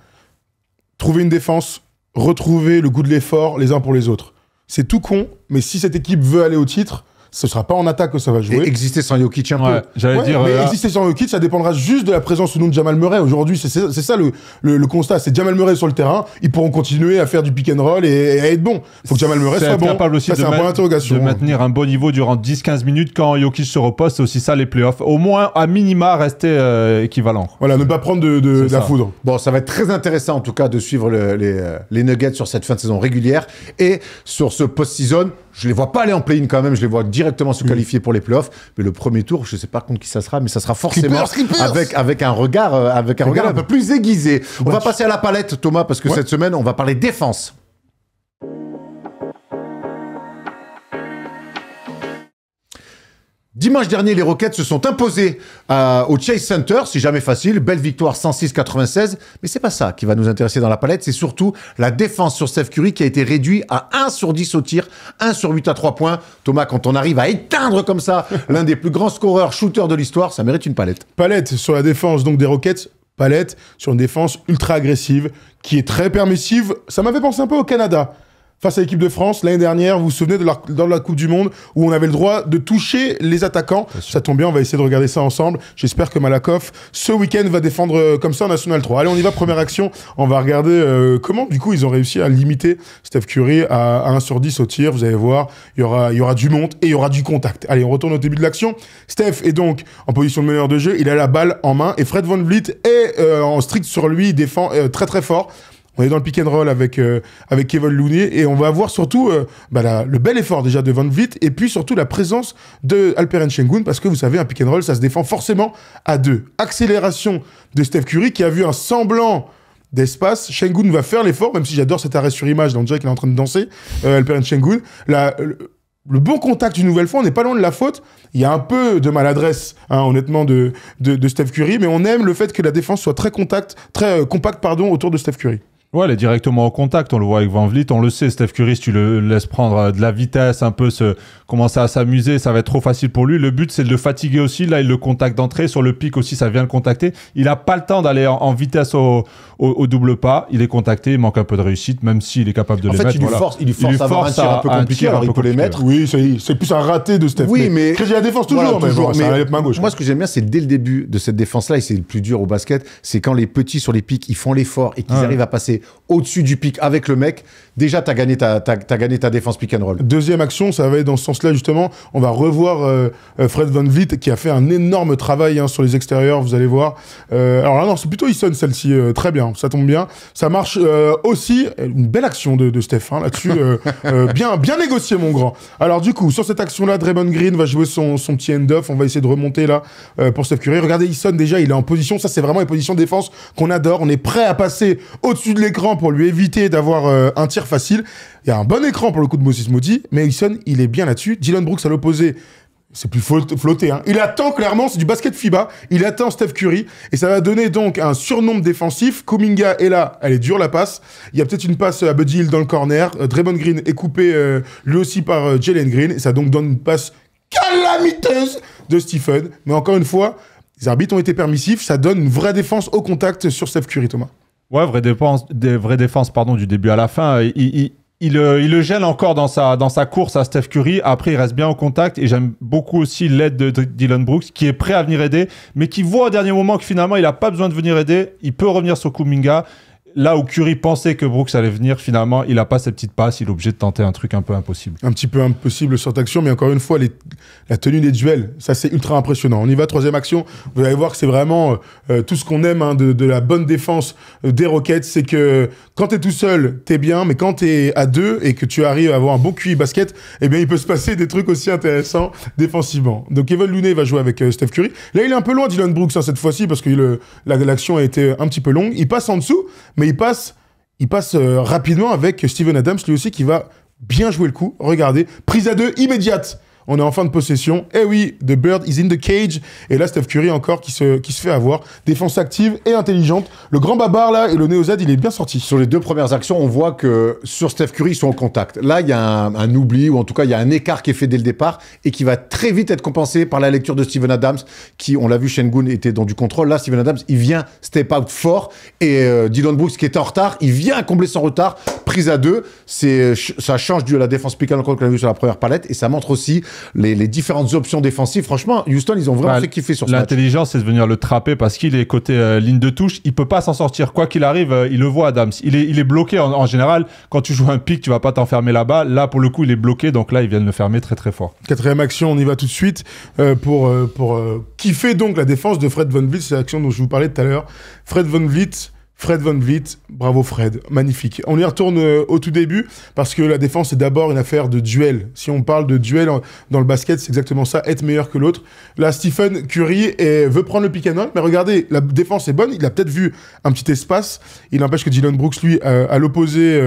Trouver une défense, retrouver le goût de l'effort les uns pour les autres. C'est tout con, mais si cette équipe veut aller au titre... Ce sera pas en attaque que ça va jouer. Et exister sans Jokic un peu. J'allais dire... Mais exister sans Jokic, ça dépendra juste de la présence ou non de Jamal Murray. Aujourd'hui, c'est ça le constat. C'est Jamal Murray sur le terrain. Ils pourront continuer à faire du pick and roll et à être bons. Il faut que Jamal Murray soit bon. Capable aussi c'est un point d'interrogation. De maintenir un bon niveau durant 10-15 minutes quand Jokic se repose. C'est aussi ça les playoffs. Au moins, à minima, rester équivalent. Voilà, ne pas prendre de la foudre. Bon, ça va être très intéressant en tout cas de suivre les Nuggets sur cette fin de saison régulière. Et sur ce post-season, je les vois pas aller en play-in quand même. Je les vois directement se qualifier pour les playoffs, mais le premier tour, je sais pas contre qui ça sera, mais ça sera forcément avec un regard un peu plus aiguisé. On va passer à la palette, Thomas, parce que cette semaine, on va parler défense. Dimanche dernier, les Rockets se sont imposés au Chase Center, c'est jamais facile, belle victoire 106-96, mais c'est pas ça qui va nous intéresser dans la palette, c'est surtout la défense sur Steph Curry qui a été réduite à 1 sur 10 au tir, 1 sur 8 à 3 points. Thomas, quand on arrive à éteindre comme ça l'un des plus grands scoreurs shooters de l'histoire, ça mérite une palette. Palette sur la défense donc des Rockets, palette sur une défense ultra agressive qui est très permissive. Ça m'avait pensé un peu au Canada. Face à l'équipe de France, l'année dernière, vous vous souvenez dans la Coupe du Monde où on avait le droit de toucher les attaquants. Ça tombe bien, on va essayer de regarder ça ensemble. J'espère que Malakoff, ce week-end, va défendre comme ça en National 3. Allez, on y va, première action. On va regarder comment, du coup, ils ont réussi à limiter Steph Curry à 1 sur 10 au tir. Vous allez voir, il y aura du monte et il y aura du contact. Allez, on retourne au début de l'action. Steph est donc en position de meneur de jeu. Il a la balle en main et Fred VanVleet est en strict sur lui. Il défend très très fort. On est dans le pick and roll avec Kevin Looney et on va voir surtout le bel effort déjà de VanVleet et puis surtout la présence de Alperen Sengun parce que vous savez, un pick and roll, ça se défend forcément à deux. Accélération de Steph Curry qui a vu un semblant d'espace. Sengun va faire l'effort, même si j'adore cet arrêt sur image, on dirait qu'il est en train de danser, Alperen Sengun. Le bon contact, une nouvelle fois, on n'est pas loin de la faute. Il y a un peu de maladresse, honnêtement, de Steph Curry, mais on aime le fait que la défense soit très compacte autour de Steph Curry. Ouais, il est directement au contact. On le voit avec Van Vliet. On le sait, Steph Curry, si tu le laisses prendre de la vitesse, un peu commencer à s'amuser, ça va être trop facile pour lui. Le but, c'est de le fatiguer aussi. Là, il le contacte d'entrée. Sur le pic aussi, ça vient le contacter. Il n'a pas le temps d'aller en vitesse au double pas. Il est contacté, il manque un peu de réussite, même s'il est capable de les mettre. Il lui force à avoir un tir un peu compliqué, alors il peut les mettre. Oui, c'est plus un raté de Steph. Oui, mais Crédit à la défense toujours, voilà, toujours. Mais main gauche. Moi, ce que j'aime bien, c'est dès le début de cette défense-là, et c'est le plus dur au basket, c'est quand les petits sur les pics, ils font l'effort et qu'ils arrivent à passer au-dessus du pic avec le mec. Déjà, t'as gagné ta défense pick and roll. Deuxième action, ça va être dans ce sens-là, justement. On va revoir Fred Van Vliet, qui a fait un énorme travail sur les extérieurs, vous allez voir. Alors là, non, c'est plutôt Easton, celle-ci. Très bien, ça tombe bien. Ça marche aussi. Une belle action de Steph, là-dessus. Bien négocié, mon grand. Alors, du coup, sur cette action-là, Draymond Green va jouer son petit end-off. On va essayer de remonter, là, pour Steph Curry. Regardez, Easton, déjà, il est en position. Ça, c'est vraiment une position de défense qu'on adore. On est prêt à passer au-dessus de l'écran pour lui éviter d'avoir un tir facile. Il y a un bon écran pour le coup de Moses Moody, mais Easton, il est bien là-dessus. Dillon Brooks à l'opposé, c'est plus flotté. Il attend clairement, c'est du basket FIBA. Il attend Steph Curry et ça va donner donc un surnombre défensif. Kuminga est là, elle est dure la passe. Il y a peut-être une passe à Buddy Hield dans le corner. Draymond Green est coupé lui aussi par Jalen Green. Et ça donc donne une passe calamiteuse de Stephen. Mais encore une fois, les arbitres ont été permissifs. Ça donne une vraie défense au contact sur Steph Curry, Thomas. Ouais, vraie défense, du début à la fin. Il le gêne encore dans sa course à Steph Curry. Après, il reste bien au contact. Et j'aime beaucoup aussi l'aide de Dillon Brooks, qui est prêt à venir aider, mais qui voit au dernier moment que finalement, il n'a pas besoin de venir aider. Il peut revenir sur Kuminga. Là où Curry pensait que Brooks allait venir, finalement, il n'a pas ses petites passes. Il est obligé de tenter un truc un peu impossible. Un petit peu impossible sur cette action, mais encore une fois, la tenue des duels, ça c'est ultra impressionnant. On y va, troisième action. Vous allez voir que c'est vraiment tout ce qu'on aime de la bonne défense des Rockets. C'est que quand t'es tout seul, t'es bien, mais quand t'es à deux et que tu arrives à avoir un bon QI basket, eh bien, il peut se passer des trucs aussi intéressants défensivement. Donc, Kevin Looney va jouer avec Steph Curry. Là, il est un peu loin, Dillon Brooks, cette fois-ci, parce que l'action a été un petit peu longue. Il passe en dessous, mais il passe rapidement avec Steven Adams, lui aussi, qui va bien jouer le coup. Regardez, prise à deux immédiate. On est en fin de possession. Eh oui, the bird is in the cage. Et là, Steph Curry encore qui se fait avoir. Défense active et intelligente. Le grand babar là et le Néo-Z, il est bien sorti. Sur les deux premières actions, on voit que sur Steph Curry, ils sont en contact. Là, il y a un oubli, ou en tout cas, il y a un écart qui est fait dès le départ et qui va très vite être compensé par la lecture de Steven Adams, qui, on l'a vu, Şengün était dans du contrôle. Là, Steven Adams, il vient step out fort. Et Dillon Brooks, qui était en retard, il vient combler son retard. Prise à deux. Ça change de la défense pick and roll qu'on a vu sur la première palette. Et ça montre aussi les différentes options défensives. Franchement, Houston, ils ont vraiment fait kiffer sur ce match. L'intelligence, c'est de venir le trapper parce qu'il est côté ligne de touche. Il peut pas s'en sortir. Quoi qu'il arrive, il le voit, Adams. Il est bloqué. En général, quand tu joues un pick, tu vas pas t'enfermer là-bas. Là, pour le coup, il est bloqué. Donc là, ils viennent le fermer très, très fort. Quatrième action, on y va tout de suite pour kiffer donc la défense de Fred Van Vliet. C'est l'action dont je vous parlais tout à l'heure. Fred Van Vliet, bravo Fred, magnifique. On y retourne au tout début parce que la défense est d'abord une affaire de duel. Si on parle de duel dans le basket, c'est exactement ça, être meilleur que l'autre. Là, Stephen Curry veut prendre le pick and roll, mais regardez, la défense est bonne, il a peut-être vu un petit espace. Il n'empêche que Dillon Brooks, lui, à l'opposé,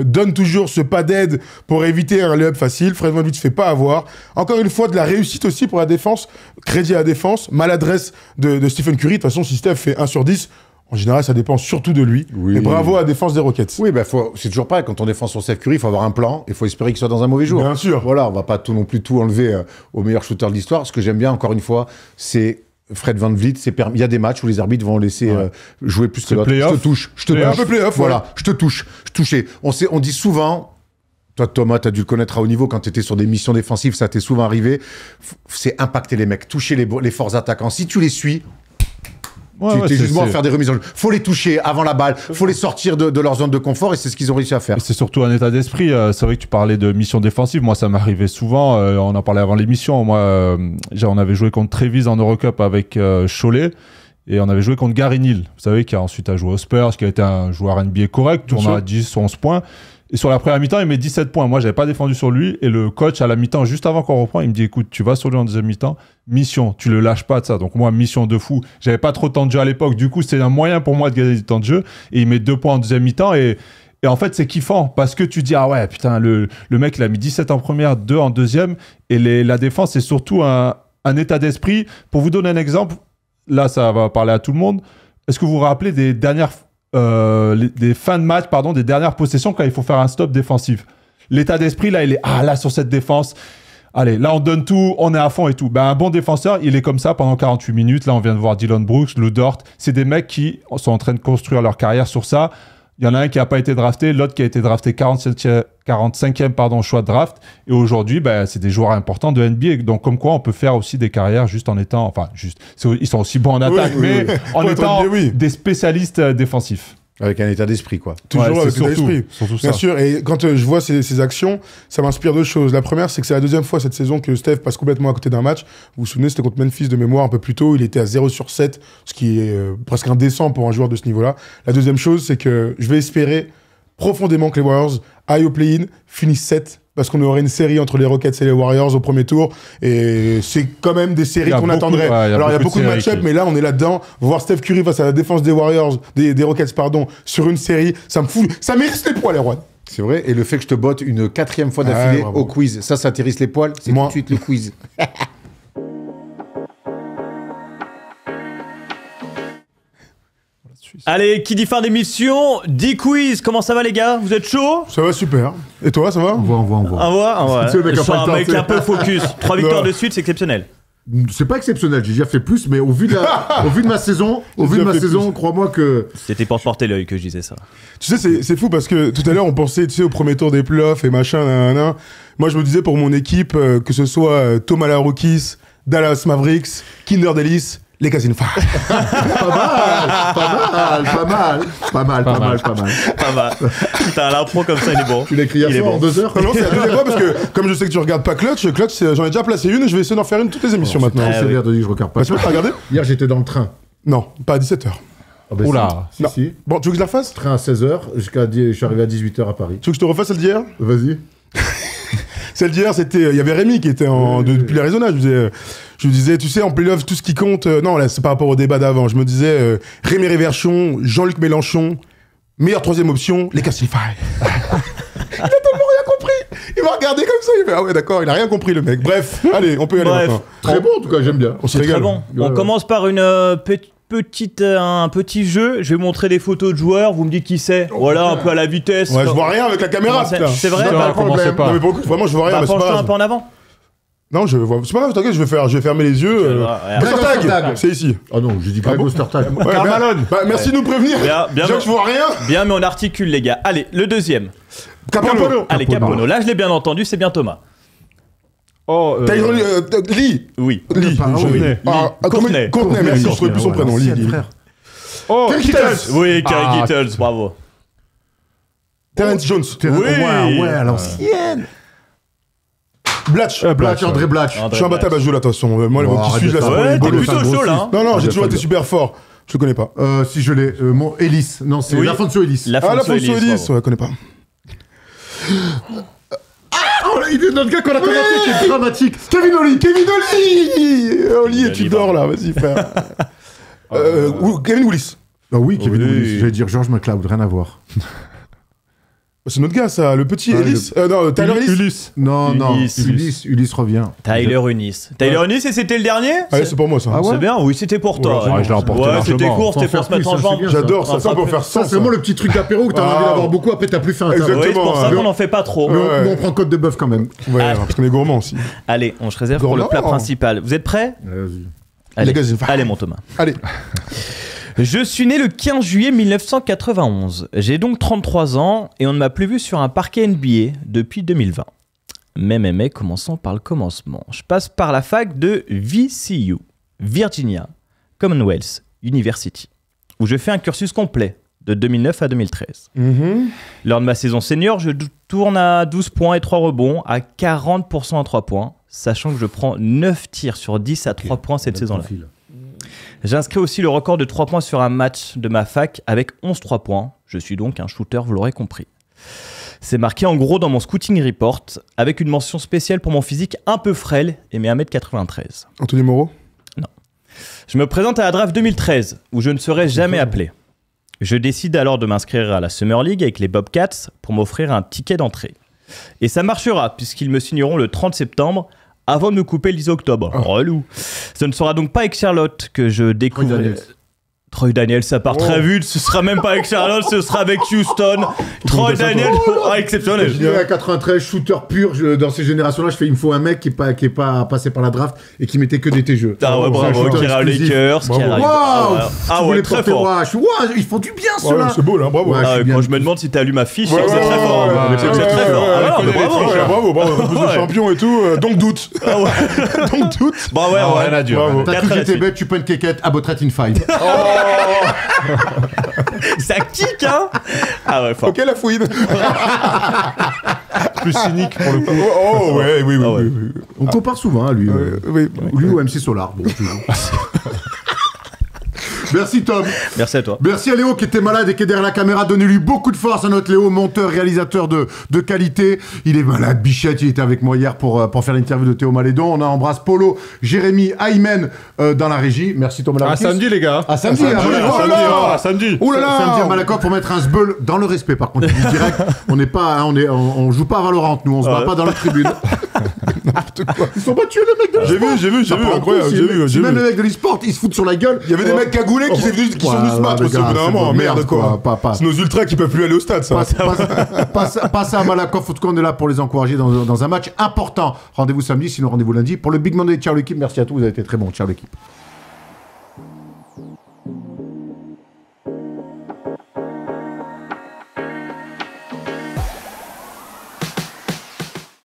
donne toujours ce pas d'aide pour éviter un lay-up facile. Fred Van Vliet se fait pas avoir. Encore une fois, de la réussite aussi pour la défense, crédit à la défense, maladresse de Stephen Curry. De toute façon, si Steph fait 1 sur 10, en général, ça dépend surtout de lui. Oui. Et bravo à la défense des Rockets. Oui, c'est toujours pareil. Quand on défend sur Steph Curry, il faut avoir un plan. Il faut espérer qu'il soit dans un mauvais jour. Bien sûr. Voilà, on va pas non plus tout enlever au meilleur shooter de l'histoire. Ce que j'aime bien, encore une fois, c'est Fred Van Vliet. Il y a des matchs où les arbitres vont laisser jouer plus que l'autre. Je te touche. Un peu play-off, voilà. Je te touche. On dit souvent... Toi, Thomas, tu as dû le connaître à haut niveau quand tu étais sur des missions défensives. Ça t'est souvent arrivé. C'est impacter les mecs, toucher les forts attaquants. Si tu les suis... tu es justement à faire des remises en jeu. Faut les toucher avant la balle, faut les sortir de leur zone de confort et c'est ce qu'ils ont réussi à faire. C'est surtout un état d'esprit. C'est vrai que tu parlais de mission défensive. Moi, ça m'arrivait souvent. On en parlait avant l'émission. Moi, on avait joué contre Trevize en Eurocup avec Cholet. Et on avait joué contre Gary Neal, vous savez, qui a ensuite joué aux Spurs, qui a été un joueur NBA correct, tournant à 10, 11 points. Et sur la première mi-temps, il met 17 points. Moi, j'avais pas défendu sur lui. Et le coach, à la mi-temps, juste avant qu'on reprend, il me dit, écoute, tu vas sur lui en deuxième mi-temps. Mission, tu le lâches pas de ça. Donc moi, mission de fou. J'avais pas trop de temps de jeu à l'époque. Du coup, c'était un moyen pour moi de gagner du temps de jeu. Et il met 2 points en deuxième mi-temps. Et en fait, c'est kiffant. Parce que tu dis, ah ouais, putain, le mec, il a mis 17 en première, 2 en deuxième. Et la défense, c'est surtout un état d'esprit. Pour vous donner un exemple, là, ça va parler à tout le monde. Est-ce que vous vous rappelez des dernières des fins de match, pardon, des dernières possessions quand il faut faire un stop défensif. L'état d'esprit, là, il est là sur cette défense. Allez, là, on donne tout, on est à fond et tout. Ben, un bon défenseur, il est comme ça pendant 48 minutes. Là, on vient de voir Dylan Brooks, Lou Dort. C'est des mecs qui sont en train de construire leur carrière sur ça. Il y en a un qui n'a pas été drafté, l'autre qui a été drafté 45e choix de draft. Et aujourd'hui, c'est des joueurs importants de NBA. Donc, comme quoi, on peut faire aussi des carrières juste en étant... Enfin, ils sont aussi bons en attaque, en étant des spécialistes défensifs. Avec un état d'esprit, quoi. Toujours avec l'état d'esprit. Surtout Bien sûr, et quand je vois ces actions, ça m'inspire deux choses. La première, c'est que c'est la deuxième fois cette saison que Steph passe complètement à côté d'un match. Vous vous souvenez, c'était contre Memphis de mémoire un peu plus tôt. Il était à 0/7, ce qui est presque indécent pour un joueur de ce niveau-là. La deuxième chose, c'est que je vais espérer profondément que les Warriors aillent au play-in, finissent 7, parce qu'on aurait une série entre les Rockets et les Warriors au premier tour. Et c'est quand même des séries qu'on attendrait. Alors, il y a beaucoup de match-up, mais là, on est là-dedans. Voir Steph Curry face à la défense des Warriors, des Rockets, sur une série, ça me fout. Ça m'érisse les poils, Erwan. C'est vrai. Et le fait que je te botte une 4e fois d'affilée au quiz, ça t'érisse les poils. C'est tout de suite le quiz. Allez, qui dit fin d'émission, dit quiz. Comment ça va, les gars? Vous êtes chaud? Ça va super. Et toi, ça va? On voit. C'est un mec un peu focus. 3 victoires de suite, c'est exceptionnel. C'est pas exceptionnel, j'ai déjà fait plus, mais au vu de ma saison, crois-moi que... C'était pour te porter l'œil que je disais ça. Tu sais, c'est fou parce que tout à l'heure, on pensait, au premier tour des playoffs et machin, nan. Moi, je me disais pour mon équipe, que ce soit Thomas Larokis, Dallas Mavericks, Kinder Delice, les Casinos. Pas mal. Putain, l'impro comme ça, il est bon. Tu l'as écrit hier soir en 2 heures? Non, c'est la deuxième fois parce que, comme je sais que tu regardes pas Clutch, j'en ai déjà placé une et je vais essayer d'en faire une toutes les émissions maintenant. C'est bien de dire que je regarde pas. Tu peux regarder? Hier, j'étais dans le train. Non, pas à 17h. Oula. Si. Bon, tu veux que je la fasse? Train à 16h, je suis arrivé à 18h à Paris. Tu veux que je te refasse celle d'hier? Vas-y. Celle d'hier, c'était... Il y avait Rémi qui était depuis l'Arizona. Je lui disais, tu sais, en playoff, tout ce qui compte... non, là, c'est par rapport au débat d'avant. Je me disais, Rémi Réverchon, Jean-Luc Mélenchon, meilleure troisième option, les Cassify. Il a tellement rien compris. Il m'a regardé comme ça. Il fait, ah ouais, d'accord, il a rien compris, le mec. Bref, allez, on peut y aller maintenant. Très bon, en tout cas, j'aime bien. On se régale. Très bon. On commence par un petit jeu. Je vais montrer des photos de joueurs. Vous me dites qui c'est. Voilà, un peu à la vitesse. Ouais, je vois rien avec la caméra. C'est vrai, pas de problème. Non, mais pour le coup, vraiment, je vois rien. penche-toi un peu en avant. Non, je vois. C'est pas grave, t'inquiète, je vais fermer les yeux. Tag, c'est ici. Oh non, j'ai dit Greg Ostertag. Carmalone. Merci de nous prévenir. Bien, Déjà que je vois rien. Bien, mais on articule, les gars. Allez, le deuxième. Capono. Allez, Capono. Là, je l'ai bien entendu, c'est bien Thomas. Tyrone Lee. Oui. Lee. Courtenay, merci, je trouvais plus son prénom. Lee. Kerry Kittles. Oui, Kerry Kittles, bravo. Terence Jones. Ouais, à l'ancienne. Blatch. André Blatch. Je suis imbattable à jouer là, attention. Moi, le petit sujet, là, c'est Ouais, pas t'es plutôt chaud, là. Non, j'ai toujours été super fort. Je le connais pas. Si je l'ai. Ellis. Non, c'est Lafonso Ellis. Lafonso Ellis. Ouais, je connais pas. Il est notre gars qu'on a commenté qui est dramatique. Kevin Oli. Oli, et tu dors là, vas-y, frère. Kevin Willis. Ah oui, Kevin Willis. J'allais dire George McLeod, rien à voir. C'est notre gars, ça, le petit Ellis. Non, Tyler Ellis. Non, Ulysse revient. Tyler Unis. Tyler Unis, et c'était le dernier? Allez, c'est pour moi, ça. C'est bien, oui, c'était pour toi. Ouais, je l'ai emporté Ouais, c'était largement. court, c'était pour se mettre en jambe. J'adore ça, on peut faire Ça, ça. c'est vraiment le petit truc d'apéro où t'as envie d'avoir beaucoup, après t'as plus faim. Exactement. Oui, c'est pour ça qu'on n'en fait pas trop. Mais on prend côte de bœuf quand même. Ouais, parce qu'on est gourmand aussi. Allez, on se réserve pour le plat principal. Vous êtes prêts? Allez, mon Thomas. Allez. Je suis né le 15 juillet 1991. J'ai donc 33 ans et on ne m'a plus vu sur un parquet NBA depuis 2020. Mais, commençons par le commencement. Je passe par la fac de VCU, Virginia Commonwealth University, où je fais un cursus complet de 2009 à 2013. Lors de ma saison senior, je tourne à 12 points et 3 rebonds, à 40% à 3 points, sachant que je prends 9 tirs sur 10 à 3 points cette saison-là. J'inscris aussi le record de 3 points sur un match de ma fac avec 11 3 points. Je suis donc un shooter, vous l'aurez compris. C'est marqué en gros dans mon scouting report, avec une mention spéciale pour mon physique un peu frêle et mes 1m93. Anthony Moreau. Non. Je me présente à la draft 2013, où je ne serai jamais appelé. Je décide alors de m'inscrire à la Summer League avec les Bobcats pour m'offrir un ticket d'entrée. Et ça marchera, puisqu'ils me signeront le 30 septembre, avant de me couper le 10 octobre. Relou. Ce ne sera donc pas avec Charlotte que je découvre... Troy Daniels, ça part très vite. Ce sera même pas avec Charlotte, ce sera avec Houston. Troy Daniels, exceptionnel. Je dirais à 93, shooter pur. Dans ces générations-là, il me faut un mec qui est pas passé par la draft et qui mettait que des TGE. Ah ouais, bravo. Qui ira aux Lakers, qui arrive. Ah ouais, très fort. Ils font du bien, ceux-là. C'est beau, là, bravo. Quand je me demande si t'as lu ma fiche, c'est très fort. C'est très fort. Bravo, plus de champion et tout. Donc doute. Donc doute. Bah ouais, rien à dire. T'as cru que j'étais bête, tu peux une quéquette à Botret in 5. Ça kick, hein. Ah ouais, fort. Ok, la fouine. Plus cynique pour le coup. Oui. On compare souvent, lui. Lui ou MC Solar. Bon, toujours. Merci Tom. Merci à toi. Merci à Léo qui était malade et qui est derrière la caméra. Donnez-lui beaucoup de force à notre Léo, monteur, réalisateur de qualité. Il est malade, Bichette. Il était avec moi hier pour faire l'interview de Théo Malédon. On embrasse Polo, Jérémy, Aymen dans la régie. Merci Thomas. À samedi, les gars. À samedi. Samedi. Ouh là là. Samedi à Malakoff pour mettre un sbeul dans le respect. Par contre, direct. On joue pas à Valorant, nous. On se bat pas dans la tribune. Ils sont battus les mecs de l'e-sport. J'ai vu, incroyable. J'ai même vu. les mecs de l'e-sport, ils se foutent sur la guelle. Il y avait des mecs cagoulés qui sont venus se battre aussi, au bout d'un moment. Merde, quoi. C'est nos ultras qui peuvent plus aller au stade, ça. Passez à Malakoff, en tout cas, on est là pour les encourager dans un match important. Rendez-vous samedi, sinon rendez-vous lundi. Pour le Big Monday, ciao l'équipe, merci à tous, vous avez été très bons. Ciao l'équipe.